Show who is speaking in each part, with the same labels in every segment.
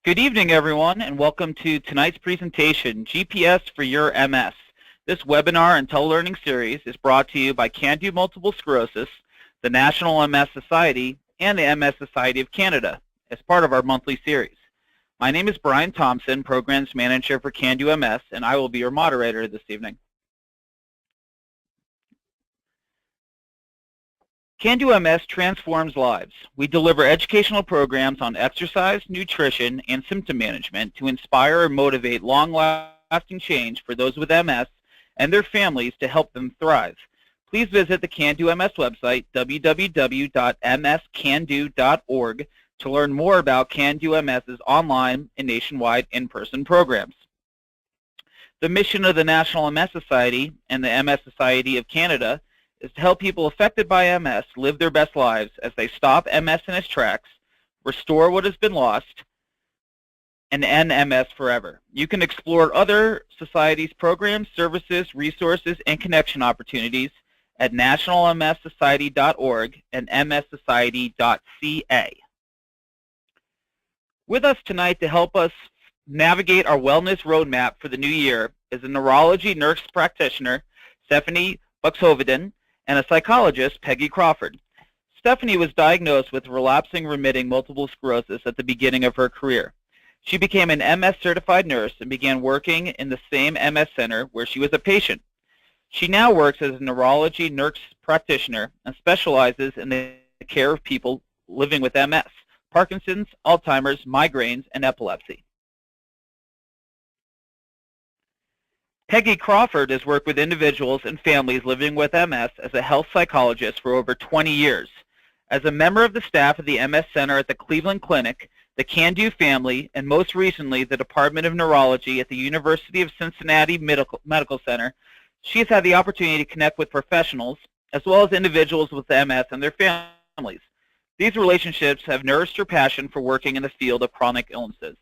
Speaker 1: Good evening, everyone, and welcome to tonight's presentation, GPS for Your MS. This webinar and telelearning series is brought to you by CAN-DO Multiple Sclerosis, the National MS Society, and the MS Society of Canada as part of our monthly series. My name is Brian Thompson, Programs Manager for CAN-DO MS, and I will be your moderator this evening. CAN-DO MS transforms lives. We deliver educational programs on exercise, nutrition, and symptom management to inspire and motivate long-lasting change for those with MS and their families to help them thrive. Please visit the CAN-DO MS website, www.mscando.org, to learn more about CAN-DO MS's online and nationwide in-person programs. The mission of the National MS Society and the MS Society of Canada is to help people affected by MS live their best lives as they stop MS in its tracks, restore what has been lost, and end MS forever. You can explore other societies' programs, services, resources, and connection opportunities at nationalmssociety.org and mssociety.ca. With us tonight to help us navigate our wellness roadmap for the new year is a neurology nurse practitioner, Stephanie Buxhoeveden, and a psychologist, Peggy Crawford. Stephanie was diagnosed with relapsing remitting multiple sclerosis at the beginning of her career. She became an MS certified nurse and began working in the same MS center where she was a patient. She now works as a neurology nurse practitioner and specializes in the care of people living with MS, Parkinson's, Alzheimer's, migraines, and epilepsy. Peggy Crawford has worked with individuals and families living with MS as a health psychologist for over 20 years. As a member of the staff of the MS Center at the Cleveland Clinic, the CAN-DO family, and most recently the Department of Neurology at the University of Cincinnati Medical Center, she has had the opportunity to connect with professionals as well as individuals with MS and their families. These relationships have nourished her passion for working in the field of chronic illnesses.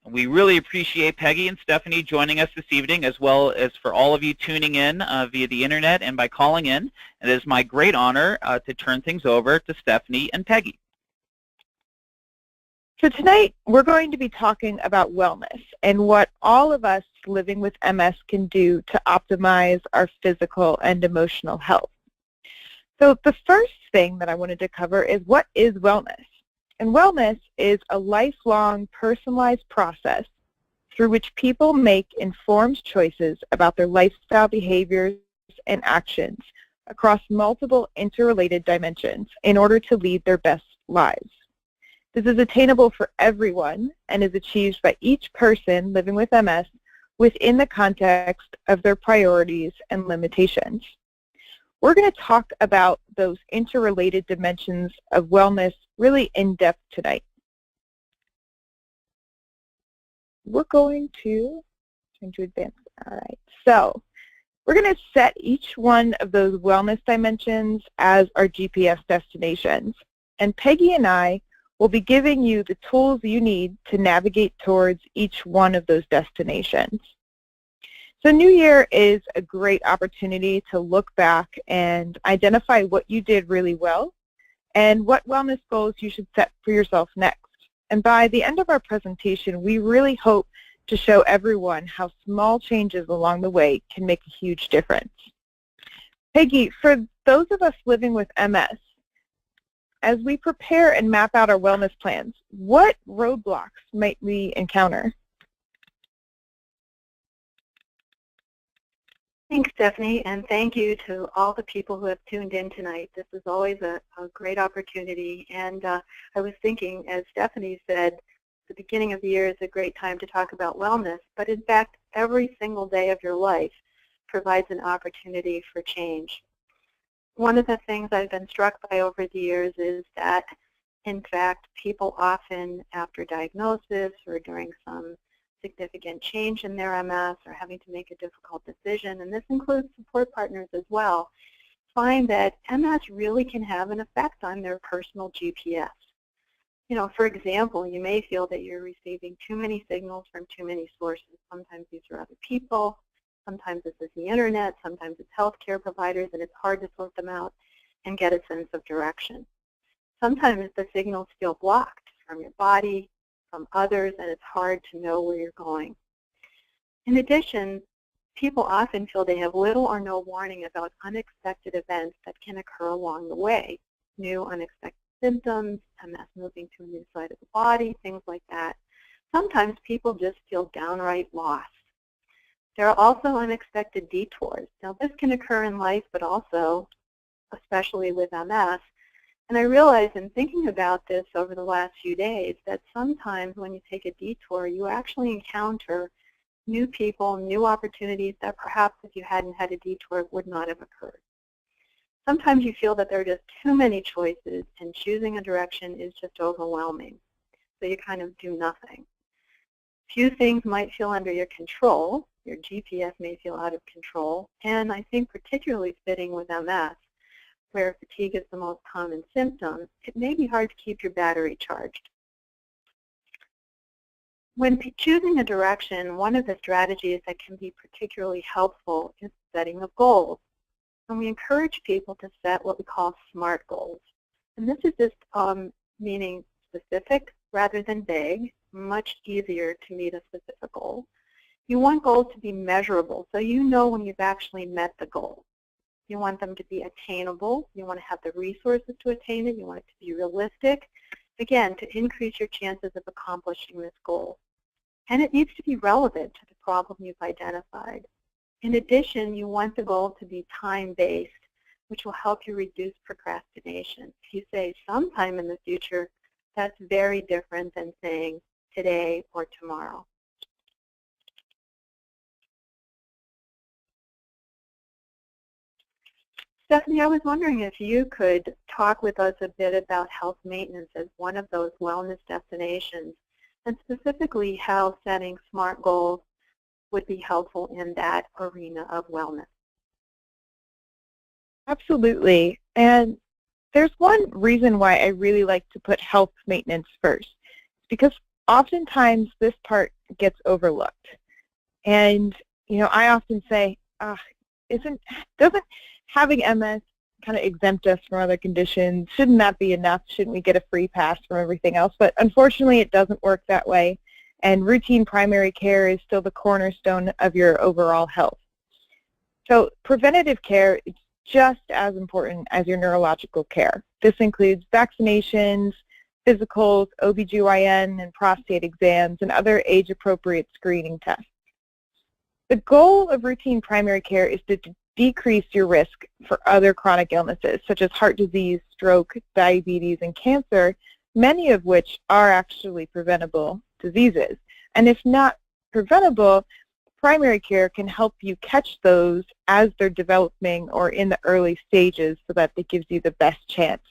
Speaker 1: We really appreciate Peggy and Stephanie joining us this evening, as well as for all of you tuning in via the internet and by calling in. It is my great honor to turn things over to Stephanie and Peggy.
Speaker 2: So tonight we're going to be talking about wellness and what all of us living with MS can do to optimize our physical and emotional health. So the first thing that I wanted to cover is, what is wellness? And wellness is a lifelong, personalized process through which people make informed choices about their lifestyle behaviors and actions across multiple interrelated dimensions in order to lead their best lives. This is attainable for everyone and is achieved by each person living with MS within the context of their priorities and limitations. We're going to talk about those interrelated dimensions of wellness really in depth tonight. We're going to advance. All right. So we're going to set each one of those wellness dimensions as our GPS destinations. And Peggy and I will be giving you the tools you need to navigate towards each one of those destinations. So New Year is a great opportunity to look back and identify what you did really well and what wellness goals you should set for yourself next. And by the end of our presentation, we really hope to show everyone how small changes along the way can make a huge difference. Peggy, for those of us living with MS, as we prepare and map out our wellness plans, what roadblocks might we encounter?
Speaker 3: Thanks, Stephanie, and thank you to all the people who have tuned in tonight. This is always a great opportunity, and I was thinking, as Stephanie said, the beginning of the year is a great time to talk about wellness, but in fact, every single day of your life provides an opportunity for change. One of the things I've been struck by over the years is that, in fact, people often, after diagnosis or during some significant change in their MS or having to make a difficult decision, and this includes support partners as well, find that MS really can have an effect on their personal GPS. You know, for example, you may feel that you're receiving too many signals from too many sources. Sometimes these are other people, sometimes this is the internet, sometimes it's healthcare providers, and it's hard to sort them out and get a sense of direction. Sometimes the signals feel blocked from your body, from others, and it's hard to know where you're going. In addition, people often feel they have little or no warning about unexpected events that can occur along the way. New unexpected symptoms, MS moving to a new side of the body, things like that. Sometimes people just feel downright lost. There are also unexpected detours. Now, this can occur in life, but also, especially with MS. And I realized in thinking about this over the last few days that sometimes when you take a detour, you actually encounter new people, new opportunities that perhaps if you hadn't had a detour would not have occurred. Sometimes you feel that there are just too many choices and choosing a direction is just overwhelming. So you kind of do nothing. Few things might feel under your control. Your GPS may feel out of control. And I think particularly fitting with MS, where fatigue is the most common symptom, it may be hard to keep your battery charged. When choosing a direction, one of the strategies that can be particularly helpful is setting of goals. And we encourage people to set what we call SMART goals. And this is just meaning specific rather than vague, much easier to meet a specific goal. You want goals to be measurable, so you know when you've actually met the goal. You want them to be attainable. You want to have the resources to attain it. You want it to be realistic, again, to increase your chances of accomplishing this goal. And it needs to be relevant to the problem you've identified. In addition, you want the goal to be time-based, which will help you reduce procrastination. If you say sometime in the future, that's very different than saying today or tomorrow. Stephanie, I was wondering if you could talk with us a bit about health maintenance as one of those wellness destinations, and specifically how setting SMART goals would be helpful in that arena of wellness.
Speaker 2: Absolutely. And there's one reason why I really like to put health maintenance first, because oftentimes this part gets overlooked. And, you know, I often say, doesn't having MS kind of exempt us from other conditions? Shouldn't that be enough? Shouldn't we get a free pass from everything else? But unfortunately, it doesn't work that way. And routine primary care is still the cornerstone of your overall health. So preventative care is just as important as your neurological care. This includes vaccinations, physicals, OBGYN, and prostate exams, and other age-appropriate screening tests. The goal of routine primary care is to decrease your risk for other chronic illnesses, such as heart disease, stroke, diabetes, and cancer, many of which are actually preventable diseases. And if not preventable, primary care can help you catch those as they're developing or in the early stages so that it gives you the best chance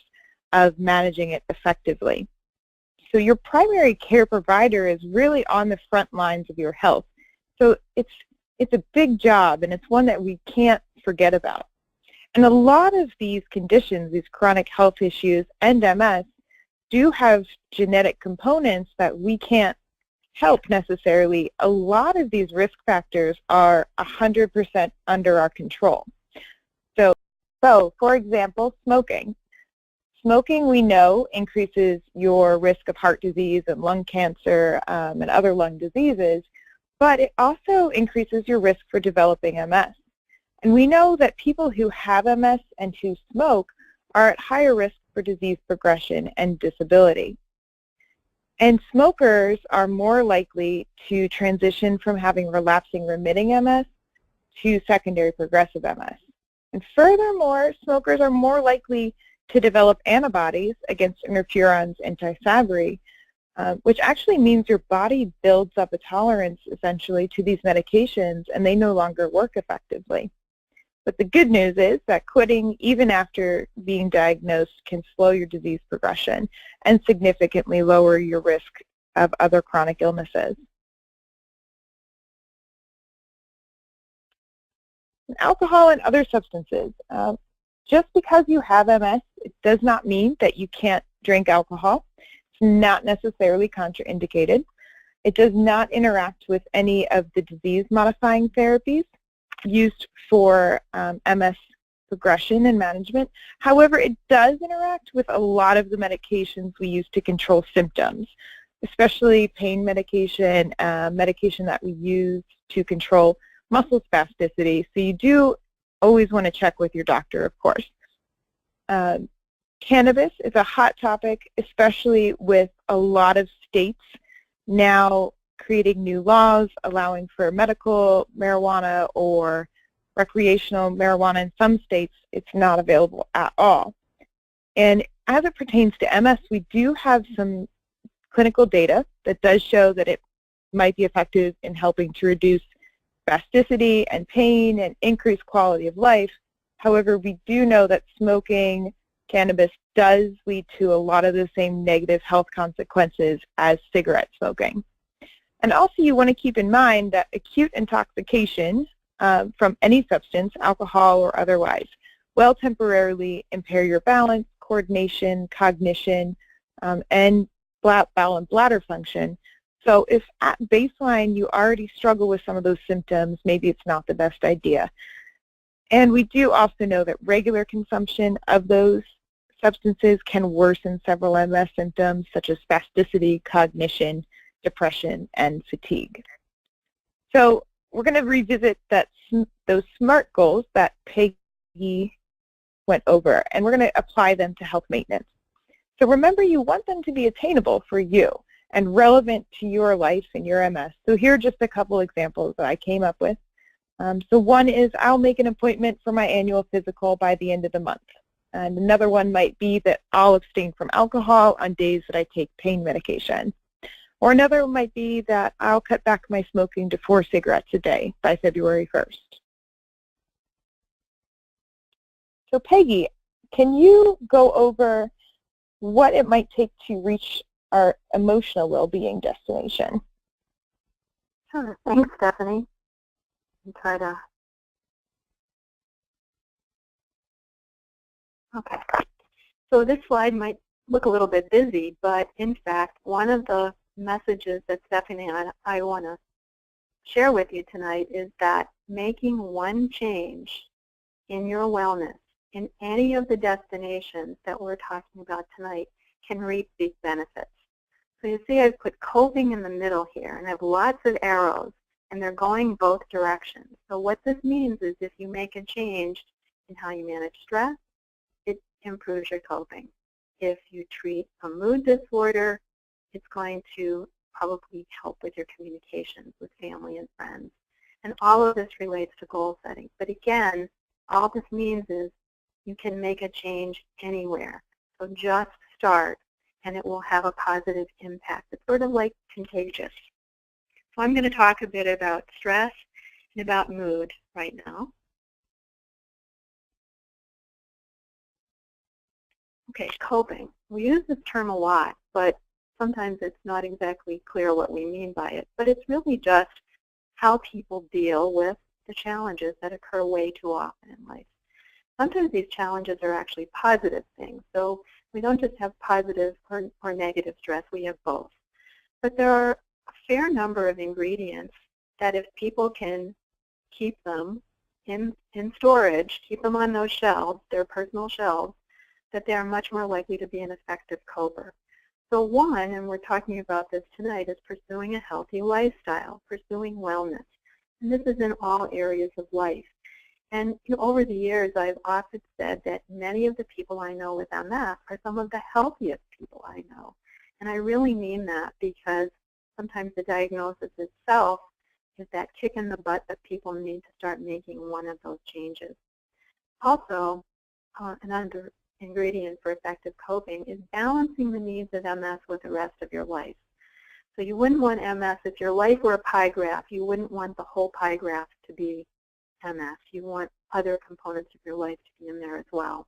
Speaker 2: of managing it effectively. So your primary care provider is really on the front lines of your health. So it's a big job, and it's one that we can't forget about. And a lot of these conditions, these chronic health issues and MS, do have genetic components that we can't help necessarily. A lot of these risk factors are 100% under our control. So for example, smoking. Smoking, we know, increases your risk of heart disease and lung cancer and other lung diseases, but it also increases your risk for developing MS. And we know that people who have MS and who smoke are at higher risk for disease progression and disability. And smokers are more likely to transition from having relapsing remitting MS to secondary progressive MS. And furthermore, smokers are more likely to develop antibodies against interferons and Tysabri, which actually means your body builds up a tolerance, essentially, to these medications, and they no longer work effectively. But the good news is that quitting, even after being diagnosed, can slow your disease progression and significantly lower your risk of other chronic illnesses. Alcohol and other substances. Just because you have MS, it does not mean that you can't drink alcohol. It's not necessarily contraindicated. It does not interact with any of the disease-modifying therapies used for MS progression and management. However, it does interact with a lot of the medications we use to control symptoms, especially pain medication, medication that we use to control muscle spasticity. So you do always want to check with your doctor, of course. Cannabis is a hot topic, especially with a lot of states now creating new laws allowing for medical marijuana or recreational marijuana. In some states, it's not available at all. And as it pertains to MS, we do have some clinical data that does show that it might be effective in helping to reduce spasticity and pain and increase quality of life. However, we do know that smoking cannabis does lead to a lot of the same negative health consequences as cigarette smoking. And also you want to keep in mind that acute intoxication from any substance, alcohol or otherwise, will temporarily impair your balance, coordination, cognition, and bowel and bladder function. So if at baseline you already struggle with some of those symptoms, maybe it's not the best idea. And we do also know that regular consumption of those substances can worsen several MS symptoms such as spasticity, cognition, depression, and fatigue. So we're going to revisit those SMART goals that Peggy went over, and we're going to apply them to health maintenance. So remember, you want them to be attainable for you and relevant to your life and your MS. So here are just a couple examples that I came up with. So one is I'll make an appointment for my annual physical by the end of the month. And another one might be that I'll abstain from alcohol on days that I take pain medication. Or another might be that I'll cut back my smoking to 4 cigarettes a day by February 1st. So Peggy, can you go over what it might take to reach our emotional well-being destination?
Speaker 3: Sure. Thanks, Stephanie. Okay. So this slide might look a little bit busy, but in fact, one of the messages that Stephanie and I want to share with you tonight is that making one change in your wellness in any of the destinations that we're talking about tonight can reap these benefits. So you see I've put coping in the middle here, and I have lots of arrows, and they're going both directions. So what this means is if you make a change in how you manage stress, it improves your coping. If you treat a mood disorder, it's going to probably help with your communications with family and friends. And all of this relates to goal setting. But again, all this means is you can make a change anywhere. So just start, and it will have a positive impact. It's sort of like contagious. So I'm going to talk a bit about stress and about mood right now. Okay, coping. We use this term a lot, but sometimes it's not exactly clear what we mean by it. But it's really just how people deal with the challenges that occur way too often in life. Sometimes these challenges are actually positive things. So we don't just have positive or negative stress, we have both. But there are a fair number of ingredients that if people can keep them in storage, keep them on those shelves, their personal shelves, that they are much more likely to be an effective coper. So one, and we're talking about this tonight, is pursuing a healthy lifestyle, pursuing wellness. And this is in all areas of life. And over the years, I've often said that many of the people I know with MS are some of the healthiest people I know. And I really mean that because sometimes the diagnosis itself is that kick in the butt that people need to start making one of those changes. Also, another ingredient for effective coping is balancing the needs of MS with the rest of your life. So you wouldn't want MS, if your life were a pie graph, you wouldn't want the whole pie graph to be MS. You want other components of your life to be in there as well.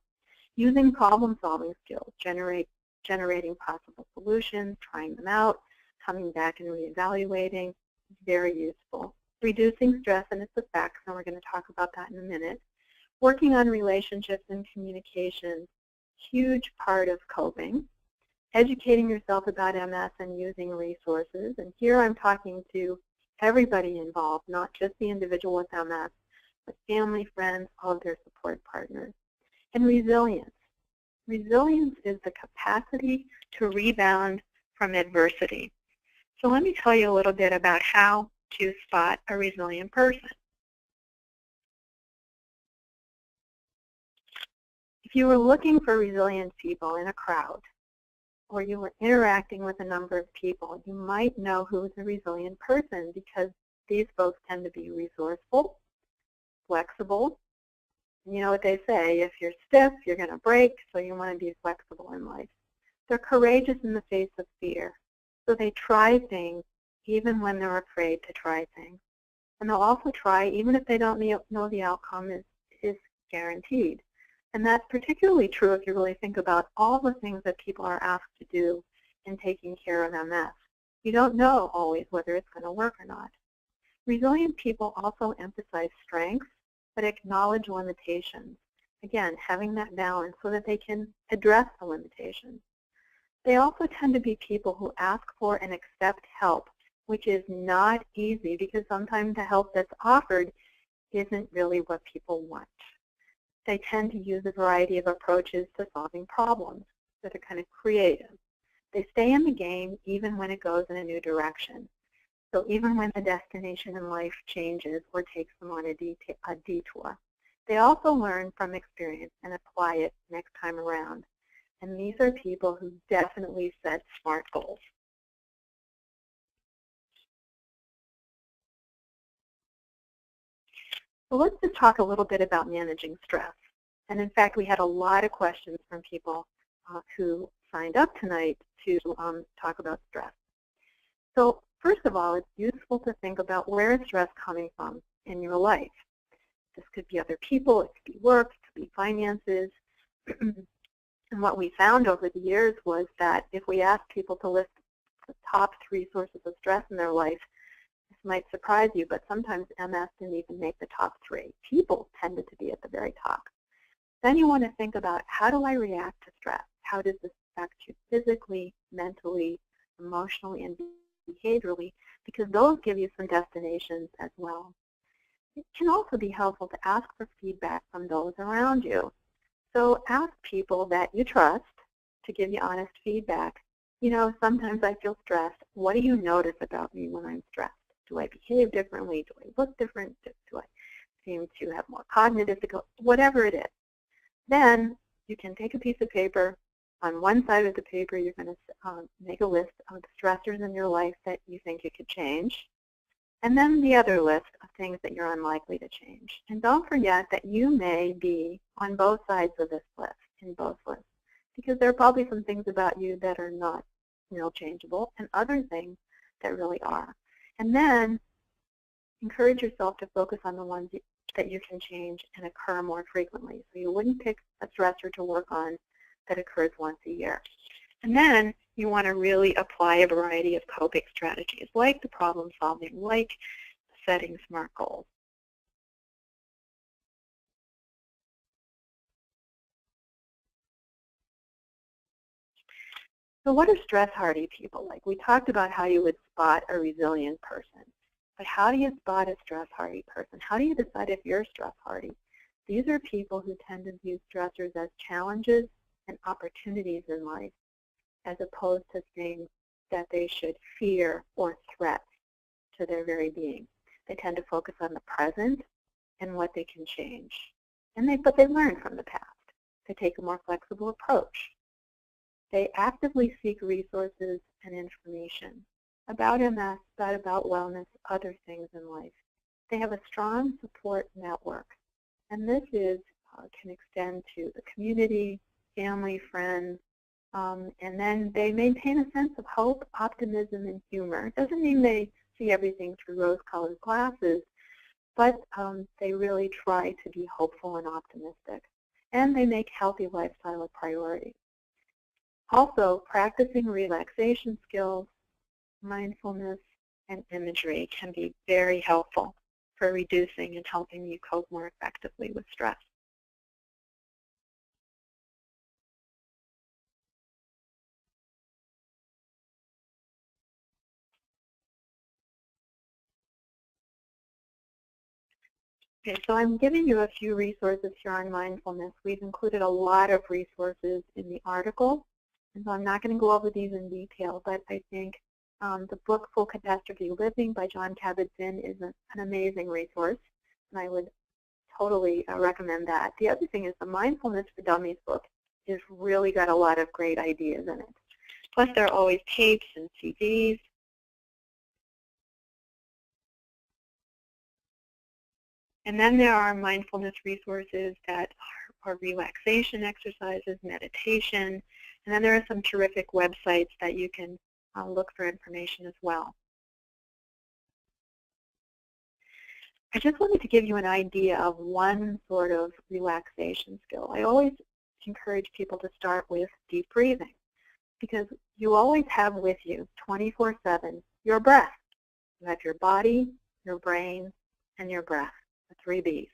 Speaker 3: Using problem-solving skills, generating possible solutions, trying them out, coming back and reevaluating is very useful. Reducing stress and its effects, and we're going to talk about that in a minute. Working on relationships and communication, huge part of coping. Educating yourself about MS and using resources, and here I'm talking to everybody involved, not just the individual with MS, but family, friends, all of their support partners. And resilience. Resilience is the capacity to rebound from adversity. So let me tell you a little bit about how to spot a resilient person. If you were looking for resilient people in a crowd, or you were interacting with a number of people, you might know who is a resilient person because these folks tend to be resourceful, flexible. You know what they say, if you're stiff, you're going to break, so you want to be flexible in life. They're courageous in the face of fear, so they try things even when they're afraid to try things. And they'll also try even if they don't know the outcome is guaranteed. And that's particularly true if you really think about all the things that people are asked to do in taking care of MS. You don't know always whether it's going to work or not. Resilient people also emphasize strengths, but acknowledge limitations. Again, having that balance so that they can address the limitations. They also tend to be people who ask for and accept help, which is not easy because sometimes the help that's offered isn't really what people want. They tend to use a variety of approaches to solving problems that are kind of creative. They stay in the game even when it goes in a new direction. So even when the destination in life changes or takes them on a detour. They also learn from experience and apply it next time around. And these are people who definitely set SMART goals. So let's just talk a little bit about managing stress. And in fact, we had a lot of questions from people who signed up tonight to talk about stress. So first of all, it's useful to think about where is stress coming from in your life. This could be other people, it could be work, it could be finances. And what we found over the years was that if we asked people to list the top 3 sources of stress in their life, this might surprise you, but sometimes MS didn't even make the top 3. People tended to be at the very top. Then you want to think about, how do I react to stress? How does this affect you physically, mentally, emotionally, and behaviorally? Because those give you some destinations as well. It can also be helpful to ask for feedback from those around you. So ask people that you trust to give you honest feedback. You know, sometimes I feel stressed. What do you notice about me when I'm stressed? Do I behave differently? Do I look different? Do I seem to have more cognitive difficulty? Whatever it is. Then you can take a piece of paper. On one side of the paper, you're going to make a list of the stressors in your life that you think you could change. And then the other list of things that you're unlikely to change. And don't forget that you may be on both sides of this list, in both lists, because there are probably some things about you that are not changeable and other things that really are. And then encourage yourself to focus on the ones that you can change and occur more frequently. So you wouldn't pick a stressor to work on that occurs once a year. And then you want to really apply a variety of coping strategies, like the problem solving, like setting SMART goals. So what are stress-hardy people like? We talked about how you would spot a resilient person. But how do you spot a stress-hardy person? How do you decide if you're stress-hardy? These are people who tend to view stressors as challenges and opportunities in life, as opposed to things that they should fear or threats to their very being. They tend to focus on the present and what they can change. But they learn from the past. They take a more flexible approach. They actively seek resources and information about MS, about wellness, other things in life. They have a strong support network. And this can extend to the community, family, friends, and then they maintain a sense of hope, optimism, and humor. It doesn't mean they see everything through rose-colored glasses, but they really try to be hopeful and optimistic. And they make healthy lifestyle a priority. Also, practicing relaxation skills, mindfulness, and imagery can be very helpful for reducing and helping you cope more effectively with stress. Okay, so I'm giving you a few resources here on mindfulness. We've included a lot of resources in the article, and so I'm not going to go over these in detail, but I think The book Full Catastrophe Living by Jon Kabat-Zinn is an amazing resource, and I would totally recommend that. The other thing is the Mindfulness for Dummies book has really got a lot of great ideas in it. Plus, there are always tapes and CDs. And then there are mindfulness resources that are relaxation exercises, meditation, and then there are some terrific websites that you can look for information as well. I just wanted to give you an idea of one sort of relaxation skill. I always encourage people to start with deep breathing because you always have with you 24/7 your breath. You have your body, your brain, and your breath, the 3 Bs.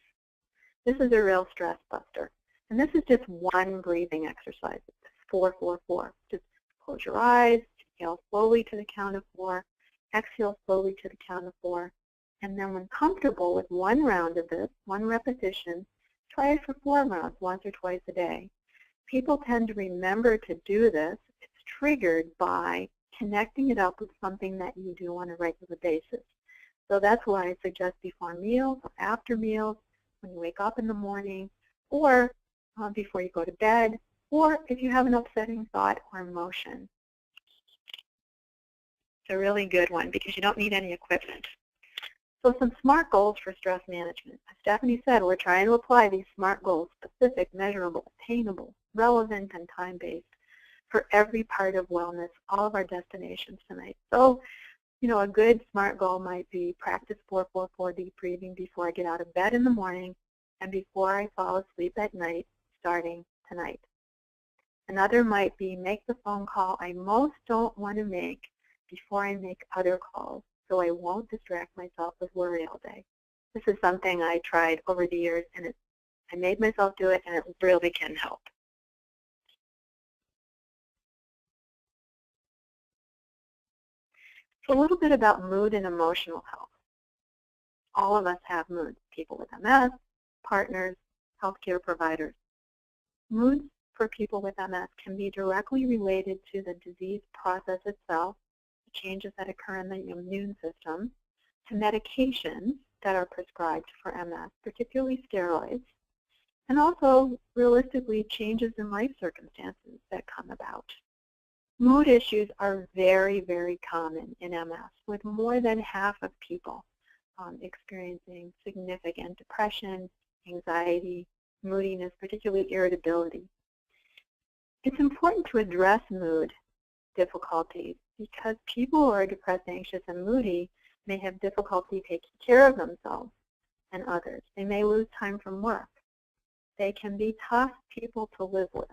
Speaker 3: This is a real stress buster. And this is just one breathing exercise. It's 4-4-4. Just close your eyes, inhale slowly to the count of 4, exhale slowly to the count of 4. And then when comfortable with one round of this, one repetition, try it for 4 rounds, once or twice a day. People tend to remember to do this. It's triggered by connecting it up with something that you do on a regular basis. So that's why I suggest before meals or after meals, when you wake up in the morning, or before you go to bed, or if you have an upsetting thought or emotion. It's a really good one because you don't need any equipment. So some SMART goals for stress management. As Stephanie said, we're trying to apply these SMART goals, specific, measurable, attainable, relevant, and time-based, for every part of wellness, all of our destinations tonight. So, a good SMART goal might be practice 4-4-4 deep breathing before I get out of bed in the morning and before I fall asleep at night, starting tonight. Another might be make the phone call I most don't want to make before I make other calls, so I won't distract myself with worry all day. This is something I tried over the years, and I made myself do it, and it really can help. So a little bit about mood and emotional health. All of us have moods, people with MS, partners, healthcare providers. Moods for people with MS can be directly related to the disease process itself, the changes that occur in the immune system, to medications that are prescribed for MS, particularly steroids, and also, realistically, changes in life circumstances that come about. Mood issues are very, very common in MS, with more than half of people experiencing significant depression, anxiety, moodiness, particularly irritability. It's important to address mood difficulties because people who are depressed, anxious, and moody may have difficulty taking care of themselves and others. They may lose time from work. They can be tough people to live with.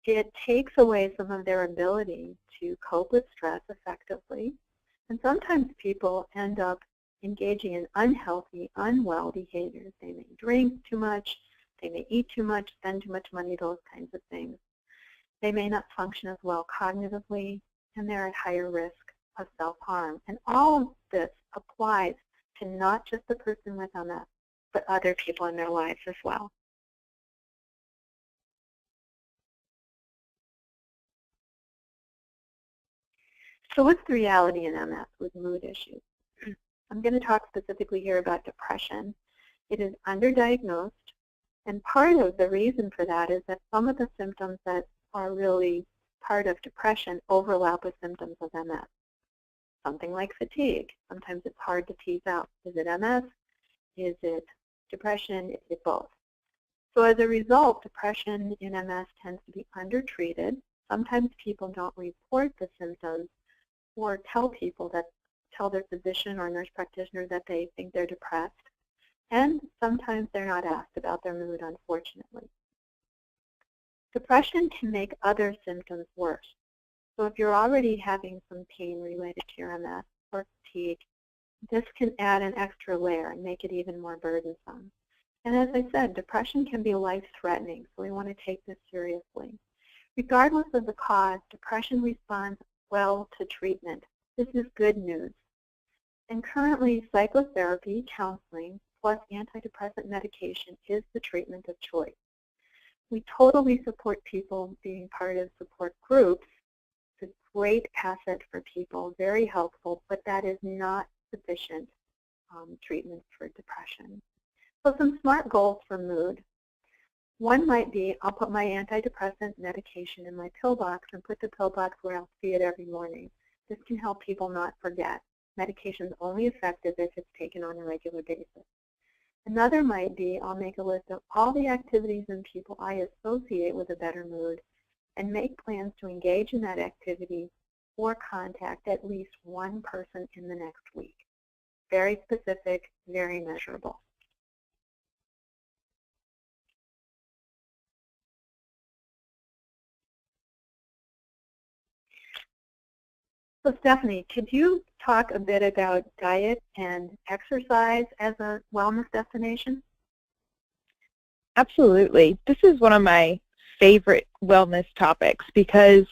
Speaker 3: It takes away some of their ability to cope with stress effectively, and sometimes people end up engaging in unhealthy, unwell behaviors. They may drink too much, they may eat too much, spend too much money, those kinds of things. They may not function as well cognitively, and they're at higher risk of self-harm. And all of this applies to not just the person with MS, but other people in their lives as well. So what's the reality in MS with mood issues? I'm going to talk specifically here about depression. It is underdiagnosed, and part of the reason for that is that some of the symptoms that are really part of depression overlap with symptoms of MS. Something like fatigue. Sometimes it's hard to tease out. Is it MS? Is it depression? Is it both? So as a result, depression in MS tends to be undertreated. Sometimes people don't report the symptoms or tell their physician or nurse practitioner that they think they're depressed. And sometimes they're not asked about their mood, unfortunately. Depression can make other symptoms worse. So if you're already having some pain related to your MS or fatigue, this can add an extra layer and make it even more burdensome. And as I said, depression can be life-threatening, so we want to take this seriously. Regardless of the cause, depression responds well to treatment. This is good news. And currently, psychotherapy, counseling, plus antidepressant medication is the treatment of choice. We totally support people being part of support groups. It's great asset for people, very helpful, but that is not sufficient treatment for depression. So some SMART goals for mood. One might be, I'll put my antidepressant medication in my pill box and put the pill box where I'll see it every morning. This can help people not forget. Medication is only effective if it's taken on a regular basis. Another might be, I'll make a list of all the activities and people I associate with a better mood and make plans to engage in that activity or contact at least one person in the next week. Very specific, very measurable. So Stephanie, could you talk a bit about diet and exercise as a wellness destination?
Speaker 2: Absolutely. This is one of my favorite wellness topics because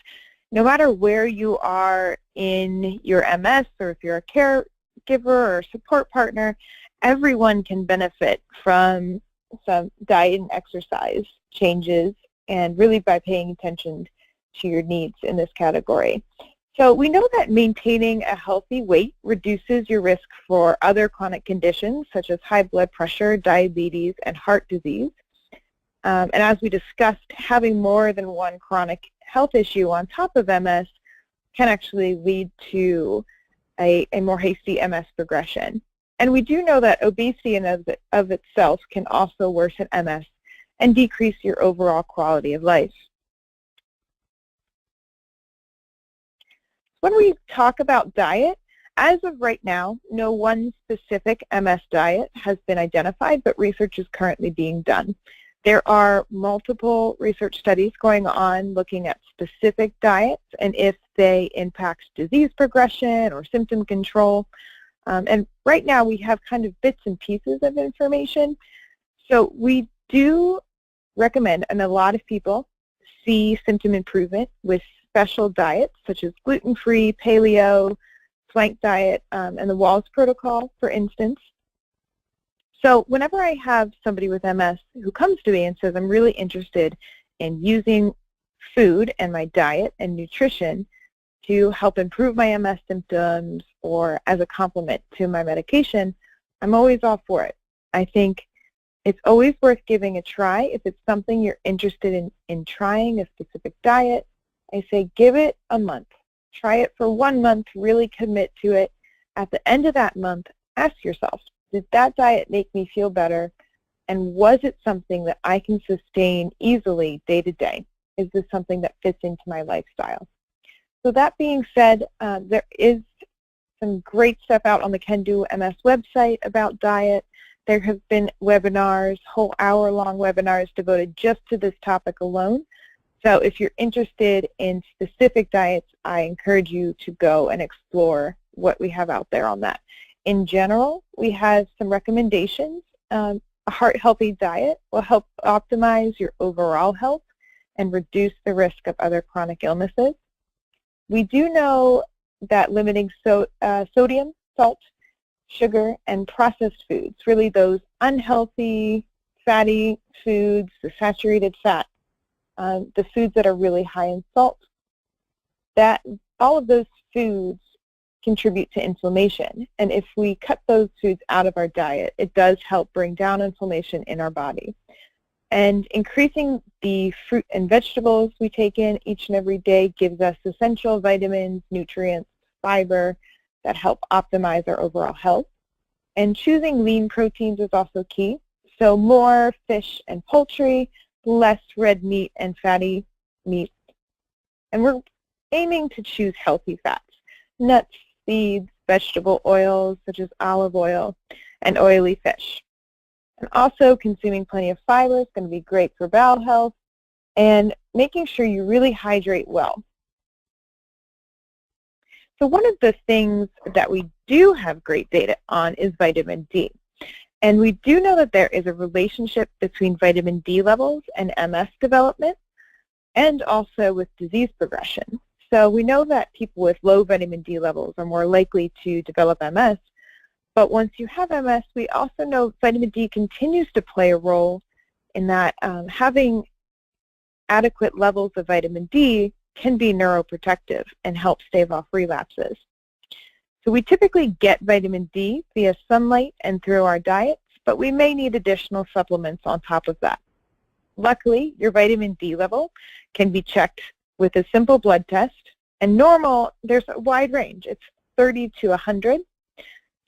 Speaker 2: no matter where you are in your MS or if you're a caregiver or support partner, everyone can benefit from some diet and exercise changes, and really by paying attention to your needs in this category. So we know that maintaining a healthy weight reduces your risk for other chronic conditions such as high blood pressure, diabetes, and heart disease. And as we discussed, having more than one chronic health issue on top of MS can actually lead to a more hasty MS progression. And we do know that obesity in of itself can also worsen MS and decrease your overall quality of life. When we talk about diet, as of right now, no one specific MS diet has been identified, but research is currently being done. There are multiple research studies going on looking at specific diets and if they impact disease progression or symptom control. And right now we have kind of bits and pieces of information. So we do recommend, and a lot of people see symptom improvement with special diets such as gluten-free, paleo, swank diet, and the Walls protocol, for instance. So whenever I have somebody with MS who comes to me and says, I'm really interested in using food and my diet and nutrition to help improve my MS symptoms or as a complement to my medication, I'm always all for it. I think it's always worth giving a try. If it's something you're interested in trying, a specific diet, I say give it a month. Try it for 1 month, really commit to it. At the end of that month, ask yourself, did that diet make me feel better? And was it something that I can sustain easily day to day? Is this something that fits into my lifestyle? So that being said, there is some great stuff out on the Can Do MS website about diet. There have been webinars, whole hour-long webinars devoted just to this topic alone. So if you're interested in specific diets, I encourage you to go and explore what we have out there on that. In general, we have some recommendations. A heart-healthy diet will help optimize your overall health and reduce the risk of other chronic illnesses. We do know that limiting sodium, salt, sugar, and processed foods, really those unhealthy, fatty foods, the saturated fat, the foods that are really high in salt, that all of those foods contribute to inflammation. And if we cut those foods out of our diet, it does help bring down inflammation in our body. And increasing the fruit and vegetables we take in each and every day gives us essential vitamins, nutrients, fiber that help optimize our overall health. And choosing lean proteins is also key. So more fish and poultry, less red meat and fatty meats. And we're aiming to choose healthy fats, nuts, seeds, vegetable oils such as olive oil, and oily fish. And also consuming plenty of fiber is going to be great for bowel health, and making sure you really hydrate well. So one of the things that we do have great data on is vitamin D. And we do know that there is a relationship between vitamin D levels and MS development, and also with disease progression. So we know that people with low vitamin D levels are more likely to develop MS, but once you have MS, we also know vitamin D continues to play a role in that having adequate levels of vitamin D can be neuroprotective and help stave off relapses. So we typically get vitamin D via sunlight and through our diets, but we may need additional supplements on top of that. Luckily, your vitamin D level can be checked with a simple blood test, and normal, there's a wide range. It's 30 to 100.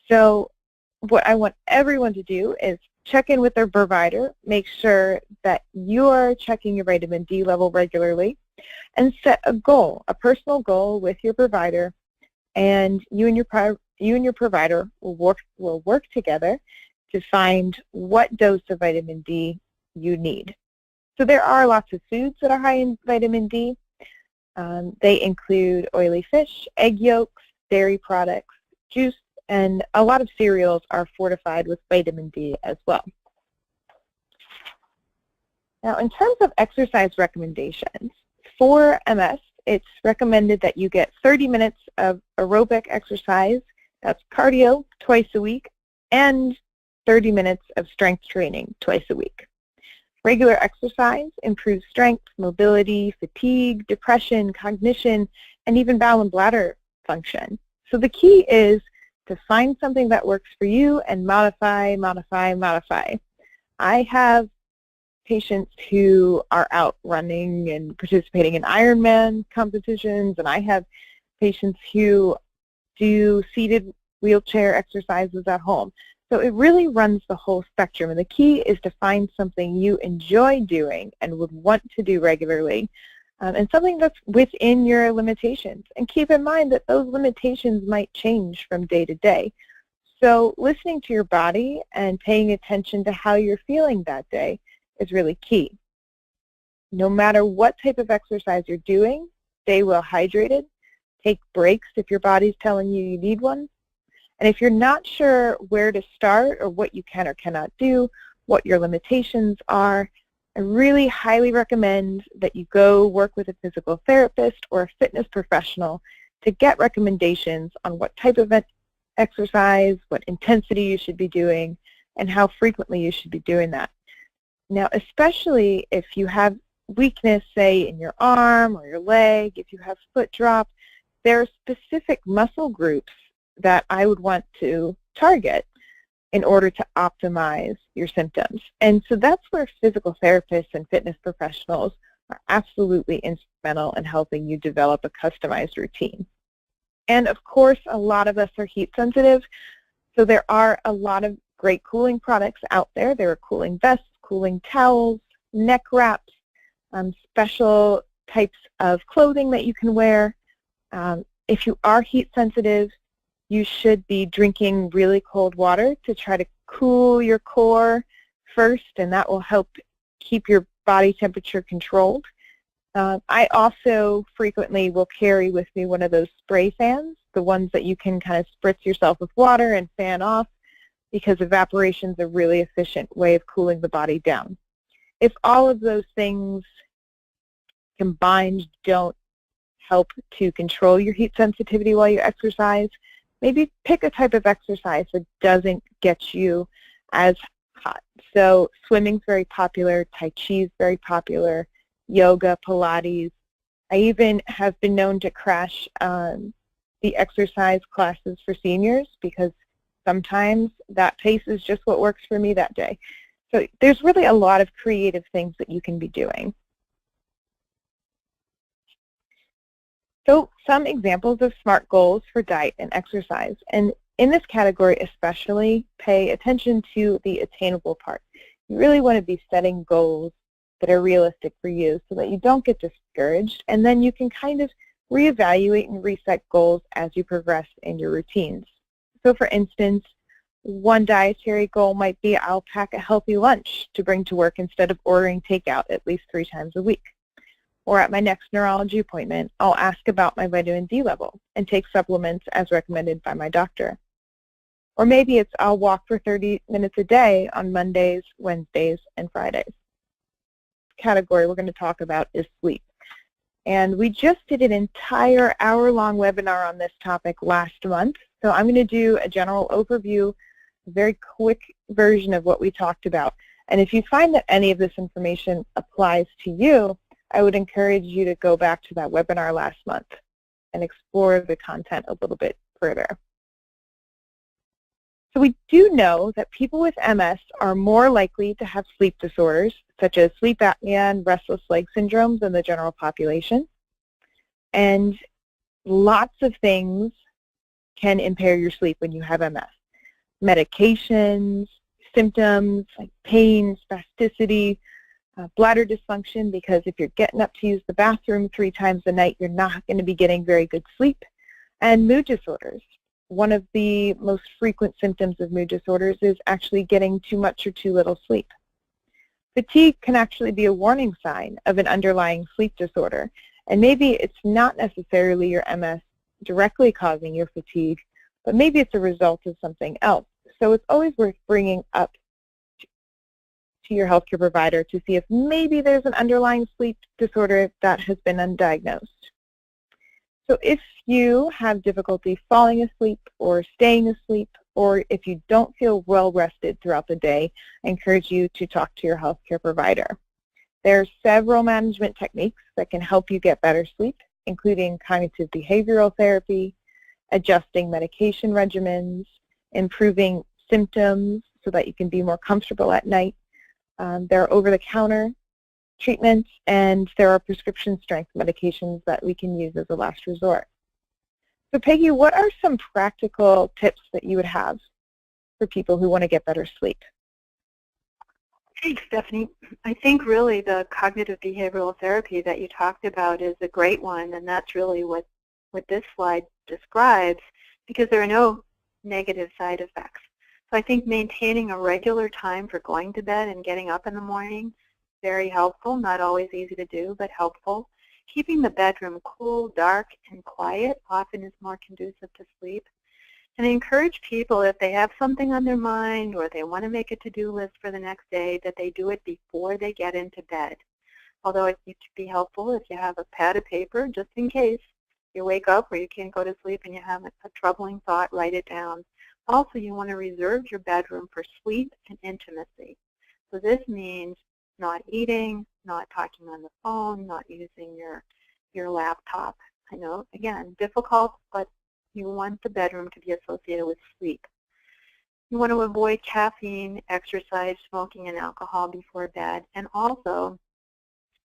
Speaker 2: So what I want everyone to do is check in with their provider, make sure that you are checking your vitamin D level regularly, and set a goal, a personal goal with your provider, and you and your provider will work together to find what dose of vitamin D you need. So there are lots of foods that are high in vitamin D. They include oily fish, egg yolks, dairy products, juice, and a lot of cereals are fortified with vitamin D as well. Now, in terms of exercise recommendations, for MS, it's recommended that you get 30 minutes of aerobic exercise, that's cardio, twice a week, and 30 minutes of strength training twice a week. Regular exercise improves strength, mobility, fatigue, depression, cognition, and even bowel and bladder function. So the key is to find something that works for you and modify, modify, modify. I have patients who are out running and participating in Ironman competitions, and I have patients who do seated wheelchair exercises at home. So it really runs the whole spectrum, and the key is to find something you enjoy doing and would want to do regularly, and something that's within your limitations. And keep in mind that those limitations might change from day to day. So listening to your body and paying attention to how you're feeling that day is really key. No matter what type of exercise you're doing, stay well hydrated. Take breaks if your body's telling you you need one. And if you're not sure where to start or what you can or cannot do, what your limitations are, I really highly recommend that you go work with a physical therapist or a fitness professional to get recommendations on what type of exercise, what intensity you should be doing, and how frequently you should be doing that. Now, especially if you have weakness, say, in your arm or your leg, if you have foot drop, there are specific muscle groups that I would want to target in order to optimize your symptoms. And so that's where physical therapists and fitness professionals are absolutely instrumental in helping you develop a customized routine. And of course, a lot of us are heat sensitive, so there are a lot of great cooling products out there. There are cooling vests, cooling towels, neck wraps, special types of clothing that you can wear. If you are heat sensitive, you should be drinking really cold water to try to cool your core first, and that will help keep your body temperature controlled. I also frequently will carry with me one of those spray fans, the ones that you can kind of spritz yourself with water and fan off, because evaporation is a really efficient way of cooling the body down. If all of those things combined don't help to control your heat sensitivity while you exercise, maybe pick a type of exercise that doesn't get you as hot. So swimming's very popular, Tai Chi is very popular, yoga, Pilates. I even have been known to crash the exercise classes for seniors because sometimes that pace is just what works for me that day. So there's really a lot of creative things that you can be doing. So some examples of SMART goals for diet and exercise. And in this category especially, pay attention to the attainable part. You really want to be setting goals that are realistic for you so that you don't get discouraged, and then you can kind of reevaluate and reset goals as you progress in your routines. So for instance, one dietary goal might be I'll pack a healthy lunch to bring to work instead of ordering takeout at least 3 times a week. Or at my next neurology appointment, I'll ask about my vitamin D level and take supplements as recommended by my doctor. Or maybe it's I'll walk for 30 minutes a day on Mondays, Wednesdays, and Fridays. The category we're going to talk about is sleep. And we just did an entire hour-long webinar on this topic last month, so I'm going to do a general overview, a very quick version of what we talked about. And if you find that any of this information applies to you, I would encourage you to go back to that webinar last month and explore the content a little bit further. So we do know that people with MS are more likely to have sleep disorders, such as sleep apnea and restless leg syndrome, than the general population. And lots of things can impair your sleep when you have MS. Medications, symptoms like pain, spasticity, bladder dysfunction, because if you're getting up to use the bathroom 3 times a night, you're not going to be getting very good sleep, and mood disorders. One of the most frequent symptoms of mood disorders is actually getting too much or too little sleep. Fatigue can actually be a warning sign of an underlying sleep disorder, and maybe it's not necessarily your MS directly causing your fatigue, but maybe it's a result of something else. So it's always worth bringing up to your healthcare provider to see if maybe there's an underlying sleep disorder that has been undiagnosed. So if you have difficulty falling asleep or staying asleep, or if you don't feel well rested throughout the day, I encourage you to talk to your healthcare provider. There are several management techniques that can help you get better sleep, including cognitive behavioral therapy, adjusting medication regimens, improving symptoms so that you can be more comfortable at night. There are over-the-counter treatments, and there are prescription strength medications that we can use as a last resort. So Peggy, what are some practical tips that you would have for people who want to get better sleep?
Speaker 3: Thanks, Stephanie. I think really the cognitive behavioral therapy that you talked about is a great one, and that's really what this slide describes, because there are no negative side effects. So I think maintaining a regular time for going to bed and getting up in the morning, very helpful, not always easy to do, but helpful. Keeping the bedroom cool, dark, and quiet often is more conducive to sleep. And I encourage people, if they have something on their mind or they want to make a to-do list for the next day, that they do it before they get into bed. Although it would be helpful if you have a pad of paper, just in case you wake up or you can't go to sleep and you have a troubling thought, write it down. Also, you want to reserve your bedroom for sleep and intimacy. So this means not eating, not talking on the phone, not using your laptop. I know, again, difficult, but you want the bedroom to be associated with sleep. You want to avoid caffeine, exercise, smoking, and alcohol before bed. And also,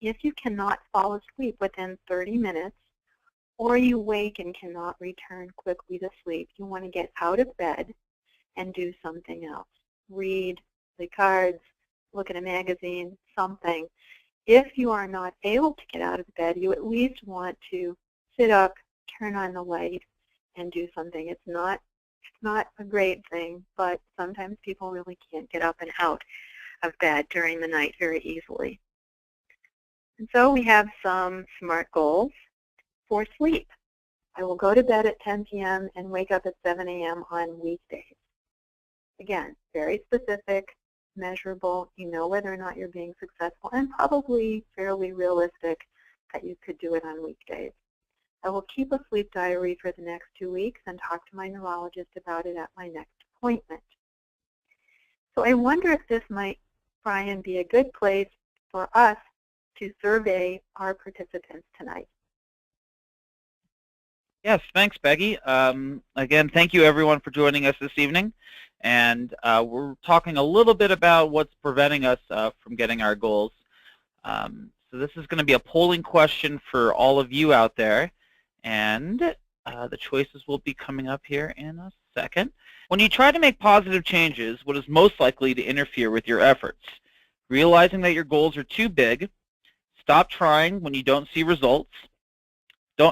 Speaker 3: if you cannot fall asleep within 30 minutes, or you wake and cannot return quickly to sleep, you want to get out of bed and do something else. Read, play cards, look at a magazine, something. If you are not able to get out of bed, you at least want to sit up, turn on the light, and do something. It's not a great thing, but sometimes people really can't get up and out of bed during the night very easily. And so we have some SMART goals for sleep. I will go to bed at 10 p.m. and wake up at 7 a.m. on weekdays. Again, very specific, measurable. You know whether or not you're being successful, and probably fairly realistic that you could do it on weekdays. I will keep a sleep diary for the next 2 weeks and talk to my neurologist about it at my next appointment. So I wonder if this might, Brian, be a good place for us to survey our participants tonight.
Speaker 1: Yes, thanks, Peggy. Again, thank you everyone for joining us this evening. And we're talking a little bit about what's preventing us from getting our goals. So this is going to be a polling question for all of you out there. And the choices will be coming up here in a second. When you try to make positive changes, what is most likely to interfere with your efforts? Realizing that your goals are too big, stop trying when you don't see results,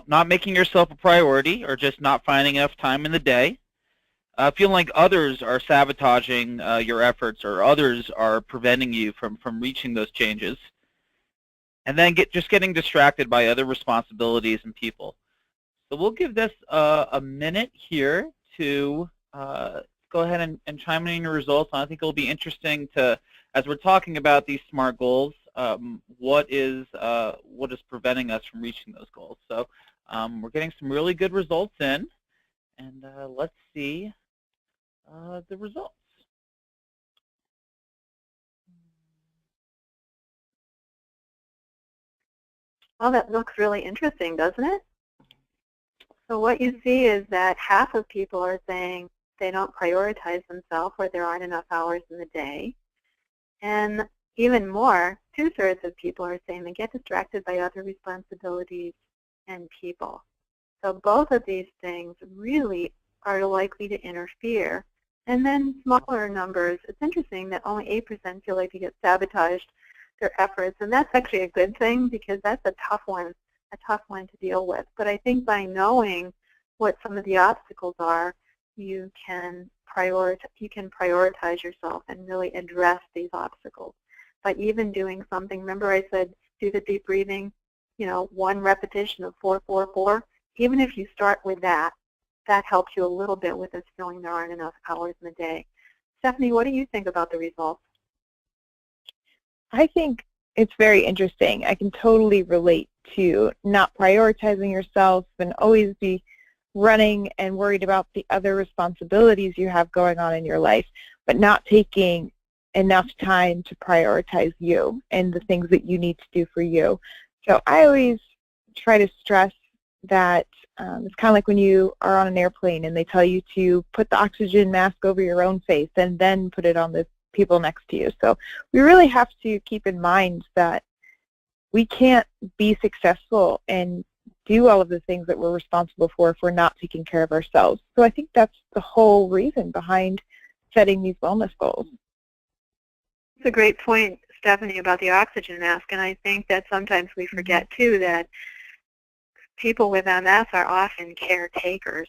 Speaker 1: not making yourself a priority, or just not finding enough time in the day, feeling like others are sabotaging your efforts or others are preventing you from reaching those changes, and then just getting distracted by other responsibilities and people. So we'll give this a minute here to go ahead and chime in your results. I think it'll be interesting to, as we're talking about these SMART goals, what is preventing us from reaching those goals. So we're getting some really good results in, and let's see the results.
Speaker 3: Well, that looks really interesting, doesn't it? So what you see is that half of people are saying they don't prioritize themselves or there aren't enough hours in the day. And even more, 2/3 of people are saying they get distracted by other responsibilities and people. So both of these things really are likely to interfere. And then smaller numbers, it's interesting that only 8% feel like they get sabotaged their efforts. And that's actually a good thing because that's a tough one to deal with. But I think by knowing what some of the obstacles are, you can prioritize yourself and really address these obstacles. By even doing something, remember I said do the deep breathing, 1 repetition of 4-4-4. Even if you start with that, that helps you a little bit with this feeling there aren't enough hours in the day. Stephanie, what do you think about the results?
Speaker 2: I think it's very interesting. I can totally relate to not prioritizing yourself and always be running and worried about the other responsibilities you have going on in your life, but not taking enough time to prioritize you and the things that you need to do for you. So I always try to stress that it's kind of like when you are on an airplane and they tell you to put the oxygen mask over your own face and then put it on the people next to you. So we really have to keep in mind that we can't be successful and do all of the things that we're responsible for if we're not taking care of ourselves. So I think that's the whole reason behind setting these wellness goals.
Speaker 3: It's a great point, Stephanie, about the oxygen mask, and I think that sometimes we forget, too, that people with MS are often caretakers,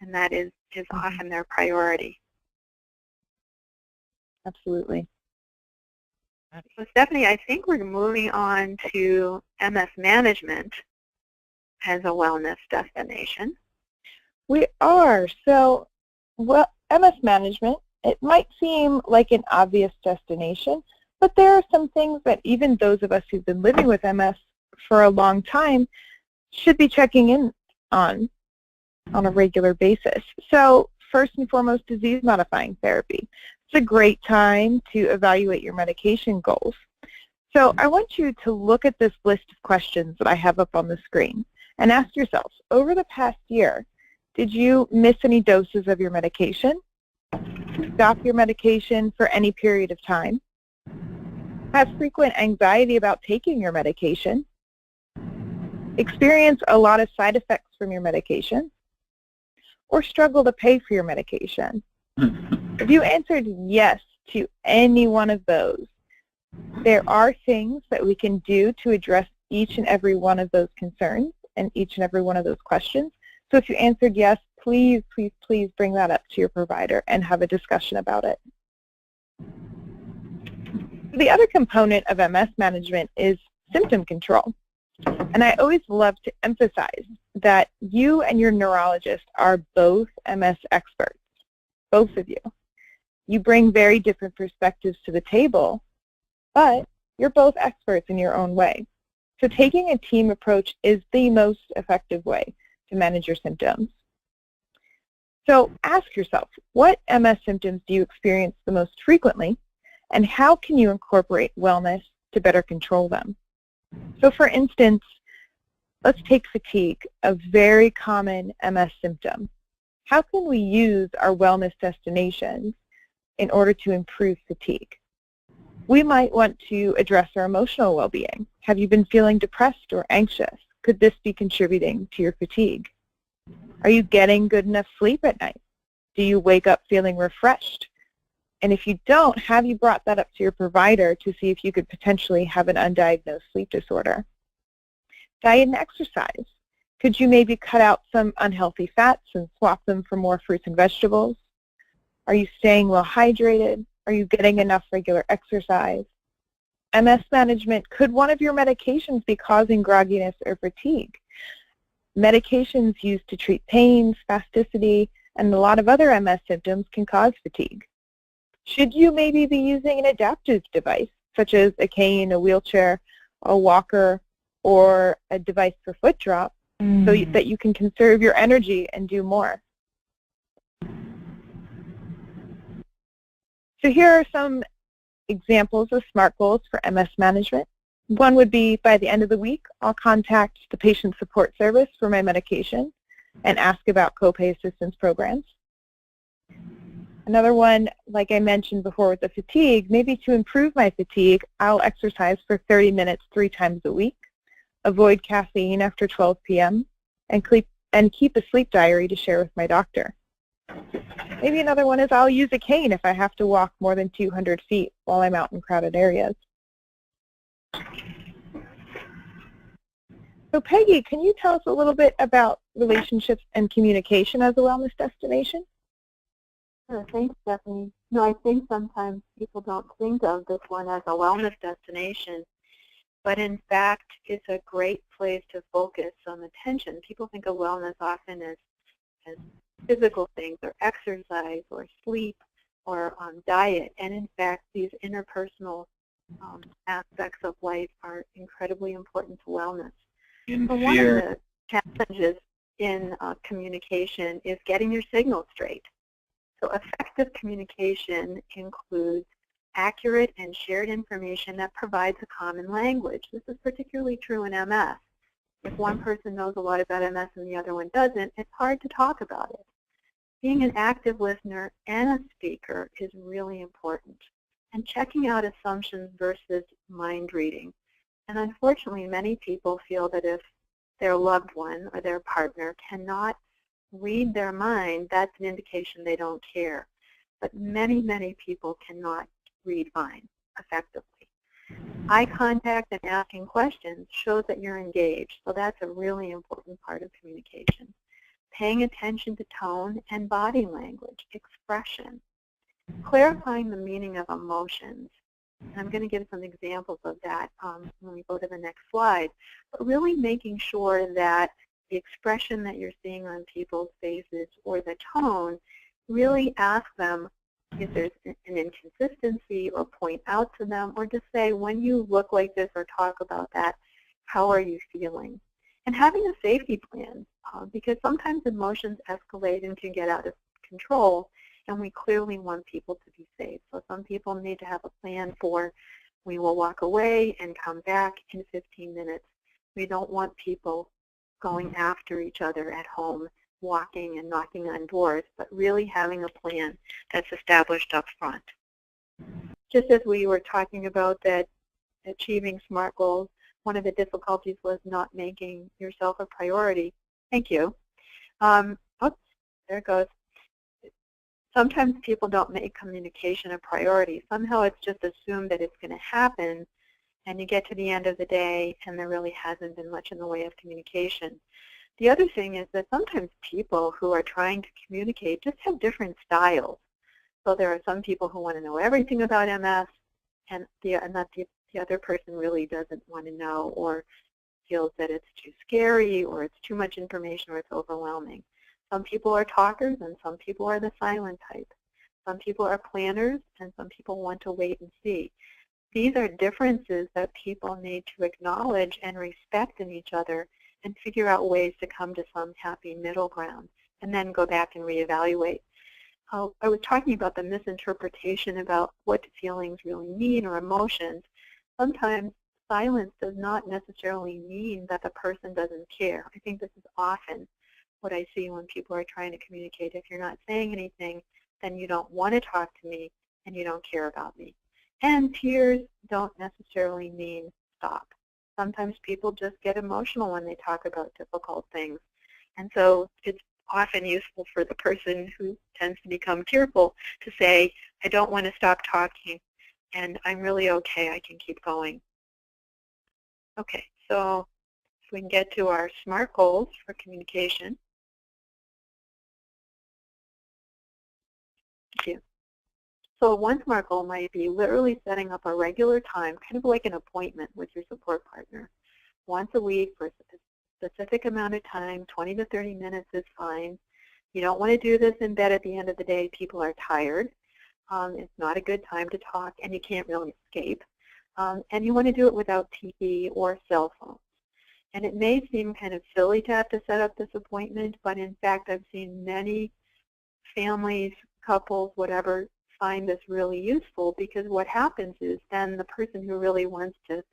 Speaker 3: and that is often their priority.
Speaker 2: Absolutely.
Speaker 3: So, Stephanie, I think we're moving on to MS management as a wellness destination.
Speaker 2: We are. So, well, MS management, it might seem like an obvious destination, but there are some things that even those of us who've been living with MS for a long time should be checking in on a regular basis. So, first and foremost, disease-modifying therapy. It's a great time to evaluate your medication goals. So I want you to look at this list of questions that I have up on the screen and ask yourself, over the past year, did you miss any doses of your medication? Stop your medication for any period of time? Have frequent anxiety about taking your medication? Experience a lot of side effects from your medication? Or struggle to pay for your medication? If you answered yes to any one of those, there are things that we can do to address each and every one of those concerns and each and every one of those questions. So if you answered yes, please, please, please bring that up to your provider and have a discussion about it. The other component of MS management is symptom control. And I always love to emphasize that you and your neurologist are both MS experts, both of you. You bring very different perspectives to the table, but you're both experts in your own way. So taking a team approach is the most effective way to manage your symptoms. So ask yourself, what MS symptoms do you experience the most frequently, and how can you incorporate wellness to better control them? So for instance, let's take fatigue, a very common MS symptom. How can we use our wellness destinations in order to improve fatigue? We might want to address our emotional well-being. Have you been feeling depressed or anxious? Could this be contributing to your fatigue? Are you getting good enough sleep at night? Do you wake up feeling refreshed? And if you don't, have you brought that up to your provider to see if you could potentially have an undiagnosed sleep disorder? Diet and exercise. Could you maybe cut out some unhealthy fats and swap them for more fruits and vegetables? Are you staying well hydrated? Are you getting enough regular exercise? MS management, could one of your medications be causing grogginess or fatigue? Medications used to treat pain, spasticity, and a lot of other MS symptoms can cause fatigue. Should you maybe be using an adaptive device, such as a cane, a wheelchair, a walker, or a device for foot drop, so that you can conserve your energy and do more? So here are some examples of SMART goals for MS management. One would be by the end of the week, I'll contact the patient support service for my medication and ask about copay assistance programs. Another one, like I mentioned before with the fatigue, maybe to improve my fatigue, I'll exercise for 30 minutes 3 times a week, avoid caffeine after 12 p.m., and keep a sleep diary to share with my doctor. Maybe another one is I'll use a cane if I have to walk more than 200 feet while I'm out in crowded areas. So Peggy, can you tell us a little bit about relationships and communication as a wellness destination?
Speaker 3: Sure, thanks, Stephanie. No, I think sometimes people don't think of this one as a wellness destination, but in fact, it's a great place to focus some attention. People think of wellness often as physical things, or exercise, or sleep, or diet, and in fact, these interpersonal aspects of life are incredibly important to wellness. So one of the challenges in communication is getting your signal straight. So effective communication includes accurate and shared information that provides a common language. This is particularly true in MS. If one person knows a lot about MS and the other one doesn't, it's hard to talk about it. Being an active listener and a speaker is really important. And checking out assumptions versus mind reading. And unfortunately, many people feel that if their loved one or their partner cannot read their mind, that's an indication they don't care. But many, many people cannot read minds effectively. Eye contact and asking questions shows that you're engaged, so that's a really important part of communication. Paying attention to tone and body language, expression. Clarifying the meaning of emotions. And I'm going to give some examples of that when we go to the next slide. But really making sure that the expression that you're seeing on people's faces or the tone, really ask them if there's an inconsistency, or point out to them, or just say, when you look like this or talk about that, how are you feeling? And having a safety plan, because sometimes emotions escalate and can get out of control, and we clearly want people to be safe. So some people need to have a plan for, we will walk away and come back in 15 minutes. We don't want people going after each other at home, walking and knocking on doors, but really having a plan that's established up front. Just as we were talking about that achieving SMART goals, one of the difficulties was not making yourself a priority. Thank you. Oops, there it goes. Sometimes people don't make communication a priority. Somehow it's just assumed that it's going to happen, and you get to the end of the day and there really hasn't been much in the way of communication. The other thing is that sometimes people who are trying to communicate just have different styles. So there are some people who want to know everything about MS, and the other person really doesn't want to know, or feels that it's too scary, or it's too much information, or it's overwhelming. Some people are talkers, and some people are the silent type. Some people are planners, and some people want to wait and see. These are differences that people need to acknowledge and respect in each other, and figure out ways to come to some happy middle ground, and then go back and reevaluate. I was talking about the misinterpretation about what feelings really mean, or emotions. Sometimes silence does not necessarily mean that the person doesn't care. I think this is often what I see when people are trying to communicate. If you're not saying anything, then you don't want to talk to me, and you don't care about me. And tears don't necessarily mean stop. Sometimes people just get emotional when they talk about difficult things. And so it's often useful for the person who tends to become tearful to say, I don't want to stop talking, and I'm really okay, I can keep going. Okay, so if we can get to our SMART goals for communication. Thank you. So one SMART goal might be literally setting up a regular time, kind of like an appointment with your support partner. Once a week for a specific amount of time, 20 to 30 minutes is fine. You don't want to do this in bed at the end of the day. People are tired. It's not a good time to talk, and you can't really escape. And you want to do it without TV or cell phones. And it may seem kind of silly to have to set up this appointment, but in fact I've seen many families, couples, whatever, find this really useful, because what happens is then the person who really wants to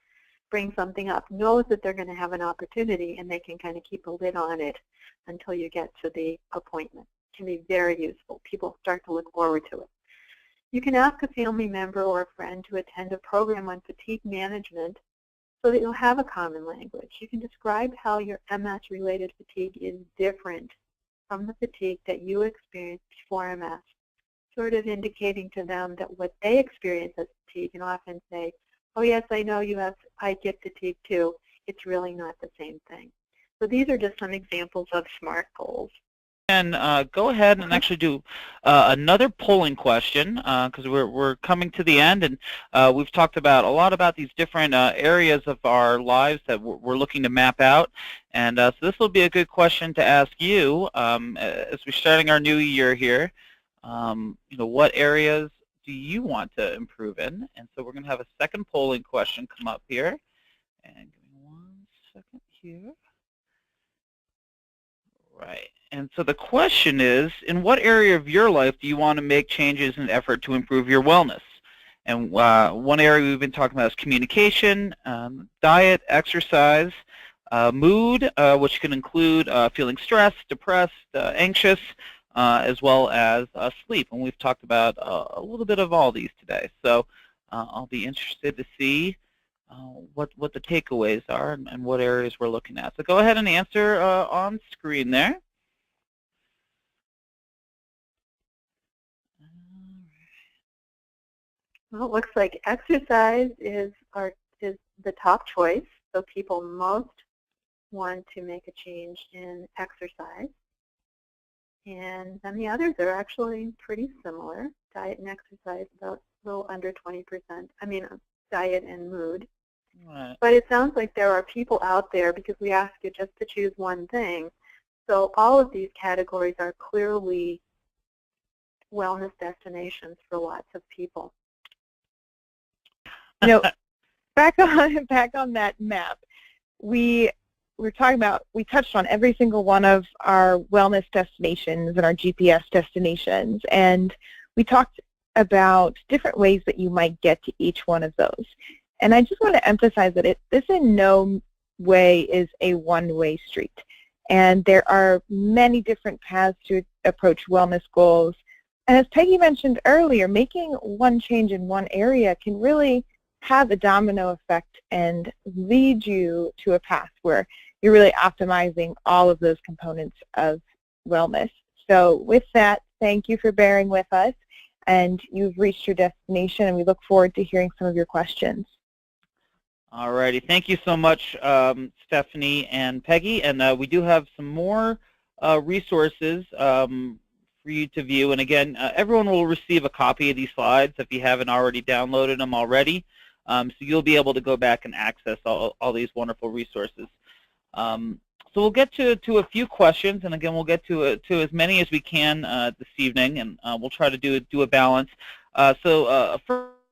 Speaker 3: bring something up knows that they're going to have an opportunity, and they can kind of keep a lid on it until you get to the appointment. It can be very useful. People start to look forward to it. You can ask a family member or a friend to attend a program on fatigue management so that you'll have a common language. You can describe how your MS-related fatigue is different from the fatigue that you experienced before MS, sort of indicating to them that what they experience as fatigue, and often say, oh yes, I know I get fatigue too. It's really not the same thing. So these are just some examples of SMART goals.
Speaker 1: And go ahead and actually do another polling question, because we're coming to the end, and we've talked about a lot about these different areas of our lives that we're looking to map out. And so this will be a good question to ask you as we're starting our new year here. What areas do you want to improve in? And so we're going to have a second polling question come up here. And give me 1 second here. Right. And so the question is, in what area of your life do you want to make changes in an effort to improve your wellness? And one area we've been talking about is communication, diet, exercise, mood, which can include feeling stressed, depressed, anxious, as well as sleep. And we've talked about a little bit of all these today. So I'll be interested to see what the takeaways are and what areas we're looking at. So go ahead and answer on screen there.
Speaker 3: Well, it looks like exercise is the top choice. So people most want to make a change in exercise. And then the others are actually pretty similar. Diet and exercise, about a little under 20%. I mean, diet and mood.
Speaker 1: Right.
Speaker 3: But it sounds like there are people out there, because we ask you just to choose one thing. So all of these categories are clearly wellness destinations for lots of people.
Speaker 2: Back on that map, we touched on every single one of our wellness destinations and our GPS destinations, and we talked about different ways that you might get to each one of those. And I just want to emphasize that this in no way is a one-way street. And there are many different paths to approach wellness goals. And as Peggy mentioned earlier, making one change in one area can really have a domino effect and lead you to a path where you're really optimizing all of those components of wellness. So with that, thank you for bearing with us. And you've reached your destination, and we look forward to hearing some of your questions.
Speaker 1: All righty. Thank you so much, Stephanie and Peggy. And we do have some more resources for you to view. And again, everyone will receive a copy of these slides if you haven't already downloaded them already. So you'll be able to go back and access all these wonderful resources. So we'll get to a few questions, and again, we'll get to as many as we can this evening, and we'll try to do a balance.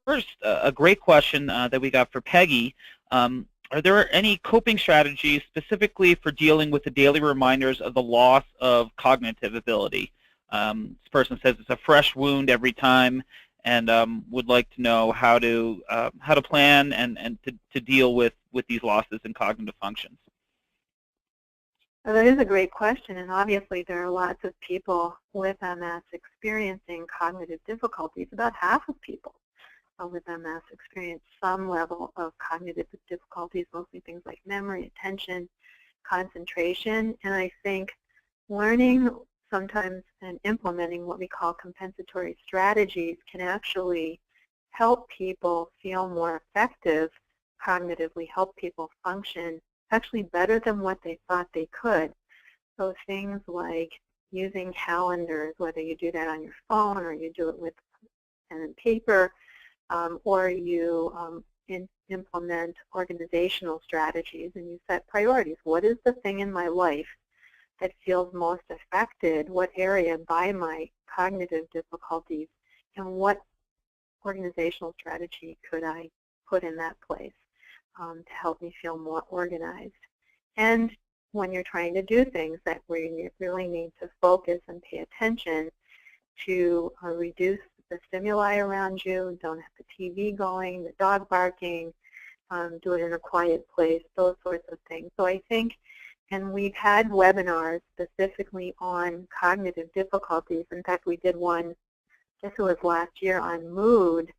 Speaker 1: First, a great question that we got for Peggy. Are there any coping strategies specifically for dealing with the daily reminders of the loss of cognitive ability? This person says it's a fresh wound every time, and would like to know how to plan and to deal with these losses in cognitive functions.
Speaker 3: Well, that is a great question, and obviously there are lots of people with MS experiencing cognitive difficulties. About half of people with MS experience some level of cognitive difficulties, mostly things like memory, attention, concentration, and I think learning sometimes and implementing what we call compensatory strategies can actually help people feel more effective cognitively, help people function actually better than what they thought they could. So things like using calendars, whether you do that on your phone or you do it with pen and paper, or you implement organizational strategies and you set priorities. What is the thing in my life that feels most affected? What area by my cognitive difficulties, and what organizational strategy could I put in that place to help me feel more organized? And when you're trying to do things that where you really need to focus and pay attention to reduce the stimuli around you, don't have the TV going, the dog barking, do it in a quiet place, those sorts of things. So I think, and we've had webinars specifically on cognitive difficulties. In fact, we did one, I guess it was last year, on mood,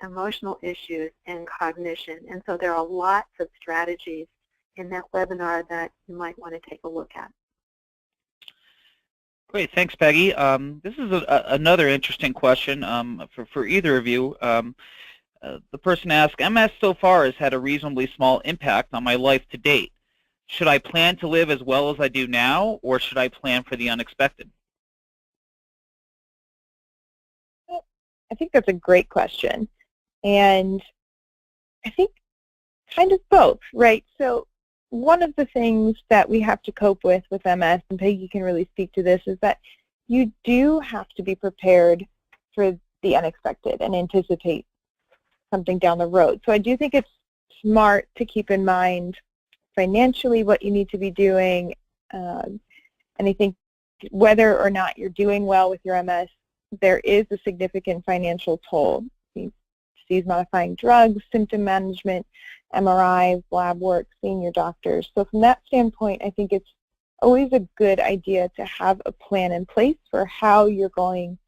Speaker 3: emotional issues, and cognition. And so there are lots of strategies in that webinar that you might want to take a look at.
Speaker 1: Great, thanks, Peggy. This is another interesting question for either of you. The person asks, MS so far has had a reasonably small impact on my life to date. Should I plan to live as well as I do now, or should I plan for the unexpected?
Speaker 2: I think that's a great question. And I think kind of both, right? So one of the things that we have to cope with MS, and Peggy can really speak to this, is that you do have to be prepared for the unexpected and anticipate something down the road. So I do think it's smart to keep in mind financially what you need to be doing. And I think whether or not you're doing well with your MS, there is a significant financial toll. Disease-modifying drugs, symptom management, MRIs, lab work, seeing your doctors. So from that standpoint, I think it's always a good idea to have a plan in place for how you're going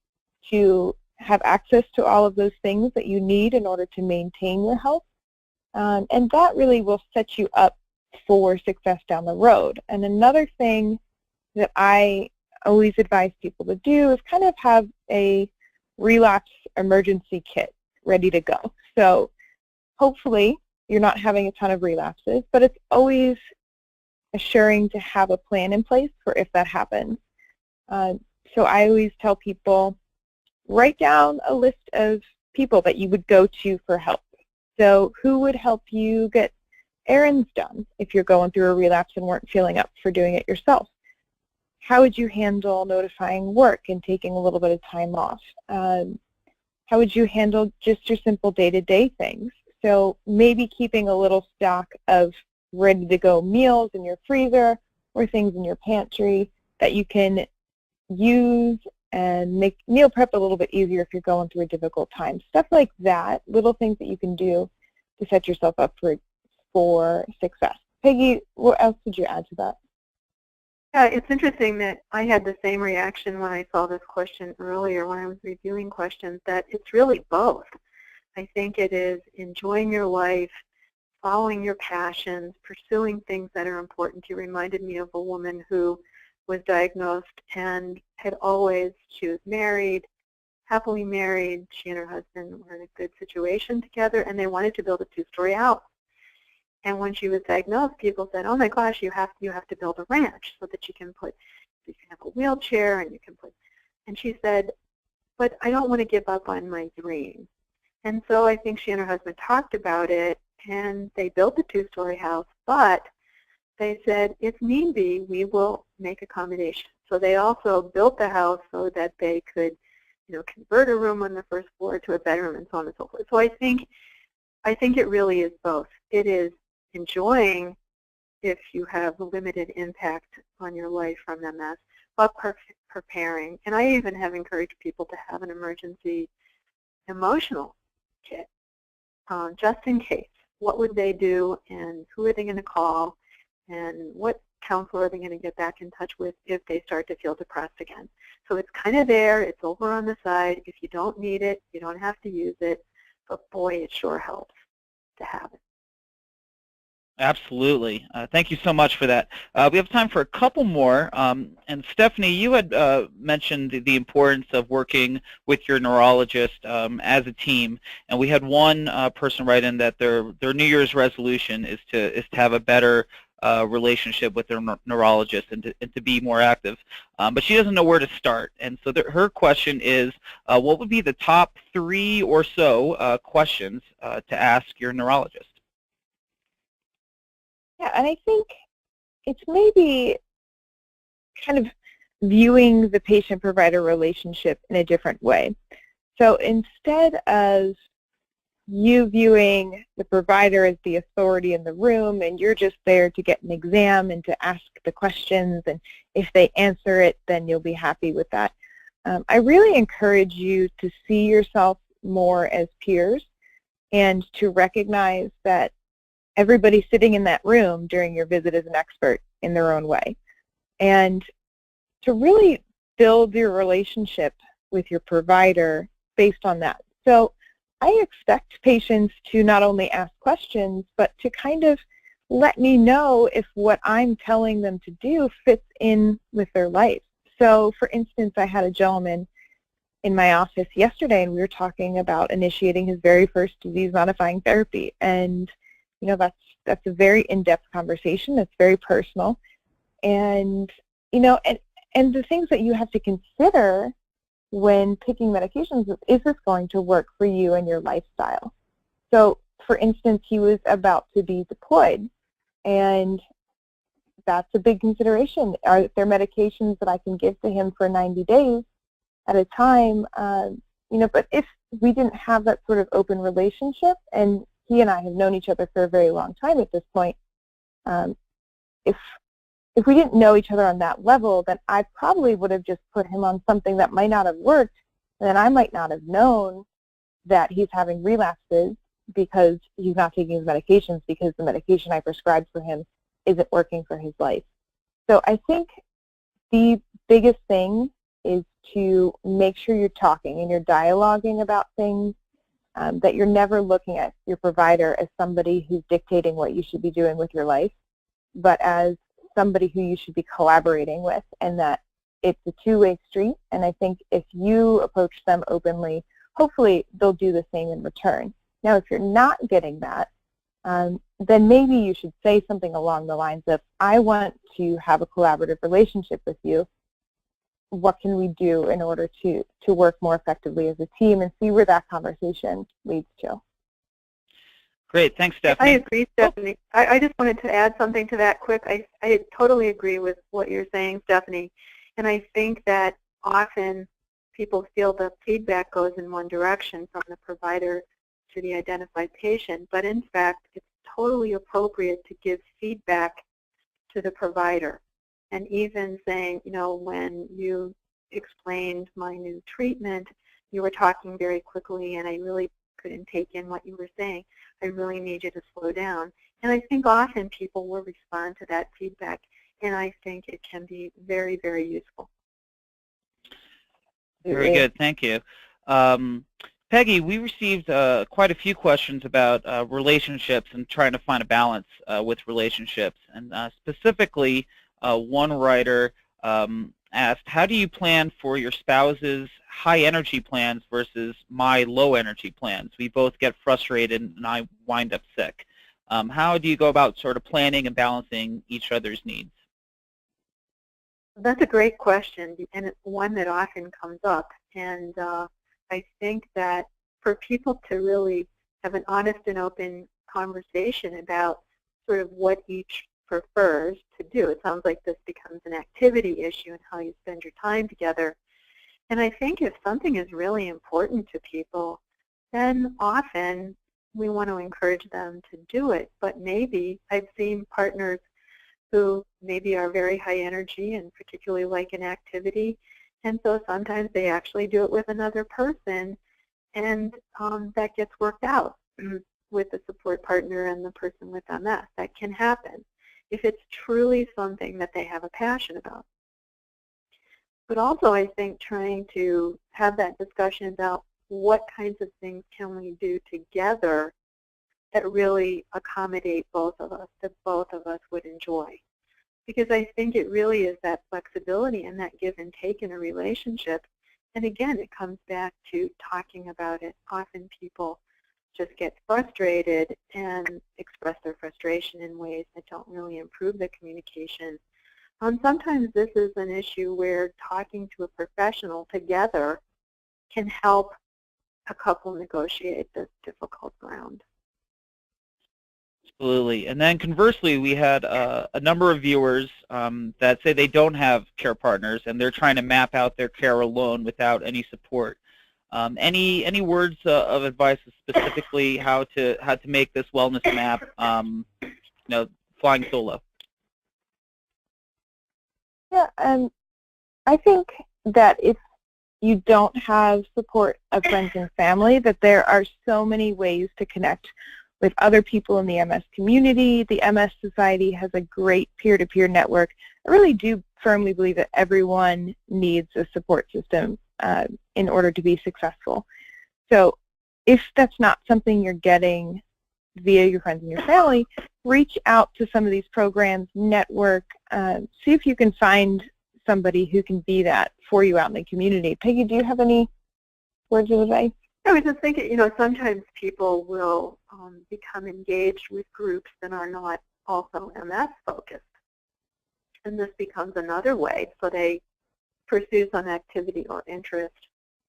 Speaker 2: to have access to all of those things that you need in order to maintain your health. And that really will set you up for success down the road. And another thing that I always advise people to do is kind of have a relapse emergency kit ready to go. So hopefully you're not having a ton of relapses, but it's always assuring to have a plan in place for if that happens. So I always tell people, write down a list of people that you would go to for help. So who would help you get errands done if you're going through a relapse and weren't feeling up for doing it yourself? How would you handle notifying work and taking a little bit of time off? How would you handle just your simple day-to-day things? So maybe keeping a little stock of ready-to-go meals in your freezer or things in your pantry that you can use and make meal prep a little bit easier if you're going through a difficult time. Stuff like that, little things that you can do to set yourself up for success. Peggy, what else would you add to that?
Speaker 3: Yeah, it's interesting that I had the same reaction when I saw this question earlier when I was reviewing questions, that it's really both. I think it is enjoying your life, following your passions, pursuing things that are important. You reminded me of a woman who was diagnosed and had always, she was married, happily married, she and her husband were in a good situation together, and they wanted to build a two-story house. And when she was diagnosed, people said, oh my gosh, you have to build a ranch so that you can have a wheelchair and you can put, and she said, but I don't want to give up on my dream. And so I think she and her husband talked about it, and they built the two-story house, but they said, if need be, we will make accommodations. So they also built the house so that they could, convert a room on the first floor to a bedroom and so on and so forth. So I think it really is both. It is enjoying if you have limited impact on your life from MS, but preparing. And I even have encouraged people to have an emergency emotional kit, just in case. What would they do, and who are they going to call, and what counselor are they going to get back in touch with if they start to feel depressed again. So it's kind of there. It's over on the side. If you don't need it, you don't have to use it. But boy, it sure helps to have it.
Speaker 1: Absolutely. Thank you so much for that. We have time for a couple more. And Stephanie, you had mentioned the importance of working with your neurologist as a team. And we had one person write in that their New Year's resolution is to have a better relationship with their neurologist and to be more active. But she doesn't know where to start. And so her question is, what would be the top 3 or so questions to ask your neurologist?
Speaker 2: Yeah, and I think it's maybe kind of viewing the patient-provider relationship in a different way. So instead of you viewing the provider as the authority in the room and you're just there to get an exam and to ask the questions, and if they answer it, then you'll be happy with that. I really encourage you to see yourself more as peers and to recognize that everybody sitting in that room during your visit is an expert in their own way, and to really build your relationship with your provider based on that. So I expect patients to not only ask questions, but to kind of let me know if what I'm telling them to do fits in with their life. So for instance, I had a gentleman in my office yesterday, and we were talking about initiating his very first disease-modifying therapy. And you know, that's a very in-depth conversation. It's very personal, and you know, and the things that you have to consider when picking medications is this going to work for you and your lifestyle? So, for instance, he was about to be deployed, and that's a big consideration. Are there medications that I can give to him for 90 days at a time? You know, but if we didn't have that sort of open relationship, and he and I have known each other for a very long time at this point, if we didn't know each other on that level, then I probably would have just put him on something that might not have worked, and then I might not have known that he's having relapses because he's not taking his medications, because the medication I prescribed for him isn't working for his life. So I think the biggest thing is to make sure you're talking and you're dialoguing about things, that you're never looking at your provider as somebody who's dictating what you should be doing with your life, but as somebody who you should be collaborating with, and that it's a two-way street. And I think if you approach them openly, hopefully they'll do the same in return. Now, if you're not getting that, then maybe you should say something along the lines of, I want to have a collaborative relationship with you. What can we do in order to work more effectively as a team, and see where that conversation leads to.
Speaker 1: Great. Thanks, Stephanie.
Speaker 3: I agree, Stephanie. I just wanted to add something to that quick. I totally agree with what you're saying, Stephanie. And I think that often people feel the feedback goes in one direction from the provider to the identified patient. But in fact, it's totally appropriate to give feedback to the provider. And even saying, you know, when you explained my new treatment, you were talking very quickly and I really couldn't take in what you were saying. I really need you to slow down. And I think often people will respond to that feedback, and I think it can be very, very useful.
Speaker 1: Very good. Thank you. Peggy, we received quite a few questions about relationships and trying to find a balance with relationships. And specifically, one writer asked, how do you plan for your spouse's high energy plans versus my low energy plans? We both get frustrated and I wind up sick. How do you go about sort of planning and balancing each other's needs?
Speaker 3: That's a great question, and it's one that often comes up. And I think that for people to really have an honest and open conversation about sort of what each prefers to do, it sounds like this becomes an activity issue and how you spend your time together. And I think if something is really important to people, then often we want to encourage them to do it. But maybe I've seen partners who maybe are very high energy and particularly like an activity, and so sometimes they actually do it with another person, and that gets worked out with the support partner and the person with MS. That can happen if it's truly something that they have a passion about. But also, I think trying to have that discussion about what kinds of things can we do together that really accommodate both of us, that both of us would enjoy. Because I think it really is that flexibility and that give and take in a relationship. And again, it comes back to talking about it. Often people just get frustrated and express their frustration in ways that don't really improve the communication. Sometimes this is an issue where talking to a professional together can help a couple negotiate this difficult ground.
Speaker 1: Absolutely. And then conversely, we had a number of viewers that say they don't have care partners and they're trying to map out their care alone without any support. Any words of advice specifically how to make this wellness map, flying solo?
Speaker 2: Yeah, I think that if you don't have support of friends and family, that there are so many ways to connect with other people in the MS community. The MS Society has a great peer-to-peer network. I really do firmly believe that everyone needs a support system in order to be successful. So if that's not something you're getting via your friends and your family, reach out to some of these programs, network, see if you can find somebody who can be that for you out in the community. Peggy, do you have any words of advice?
Speaker 3: I was just thinking, you know, sometimes people will become engaged with groups that are not also MS focused. And this becomes another way. So they pursue some activity or interest.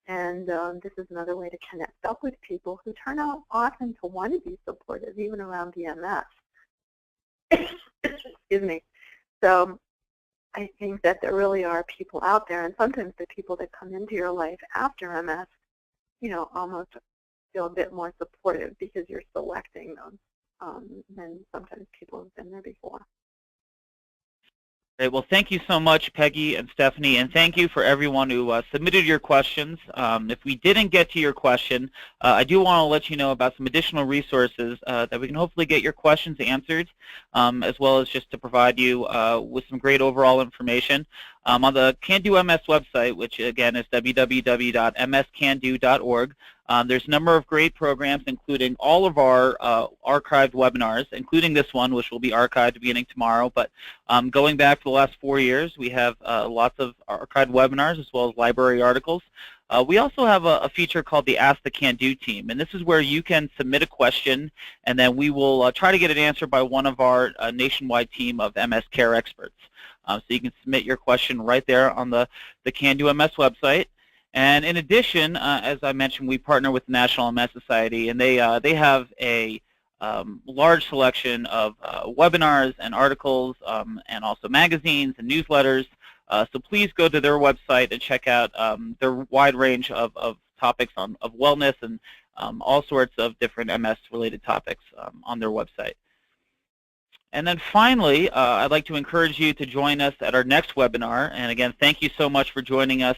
Speaker 3: And this is another way to connect up with people who turn out often to want to be supportive, even around the MS. Excuse me. So I think that there really are people out there, and sometimes the people that come into your life after MS, you know, almost feel a bit more supportive because you're selecting them than sometimes people have been there before.
Speaker 1: Great. Well, thank you so much, Peggy and Stephanie, and thank you for everyone who submitted your questions. If we didn't get to your question, I do want to let you know about some additional resources that we can hopefully get your questions answered, as well as just to provide you with some great overall information. On the CanDo MS website, which again is www.mscando.org, there's a number of great programs, including all of our archived webinars, including this one, which will be archived beginning tomorrow. But going back for the last 4 years, we have lots of archived webinars as well as library articles. We also have a feature called the Ask the CanDo team, and this is where you can submit a question, and then we will try to get it answered by one of our nationwide team of MS care experts. So you can submit your question right there on the CanDo MS website. And in addition, as I mentioned, we partner with the National MS Society, and they have a large selection of webinars and articles, and also magazines and newsletters. So please go to their website and check out their wide range of topics of wellness and all sorts of different MS-related topics on their website. And then finally, I'd like to encourage you to join us at our next webinar. And again, thank you so much for joining us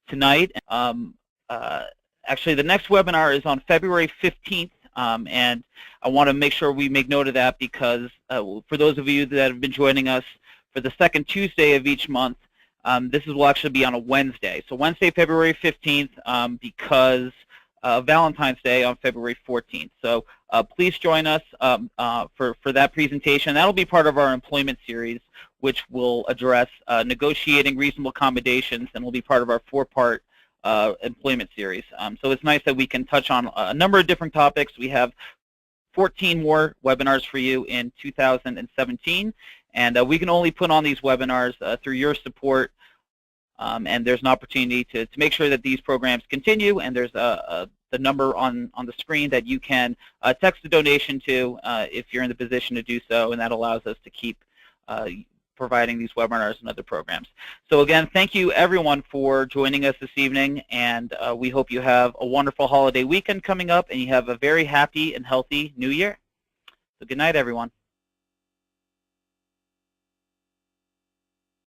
Speaker 1: tonight. Actually, the next webinar is on February 15th, and I want to make sure we make note of that because for those of you that have been joining us for the second Tuesday of each month, this will actually be on a Wednesday. So Wednesday, February 15th, because Valentine's Day on February 14th. So please join us for that presentation. That'll be part of our employment series, which will address negotiating reasonable accommodations, and will be part of our 4-part employment series. So it's nice that we can touch on a number of different topics. We have 14 more webinars for you in 2017, and we can only put on these webinars through your support. And there's an opportunity to make sure that these programs continue, and there's the number on the screen that you can text a donation to if you're in the position to do so, and that allows us to keep providing these webinars and other programs. So again, thank you everyone for joining us this evening, and we hope you have a wonderful holiday weekend coming up, and you have a very happy and healthy new year. So good night, everyone.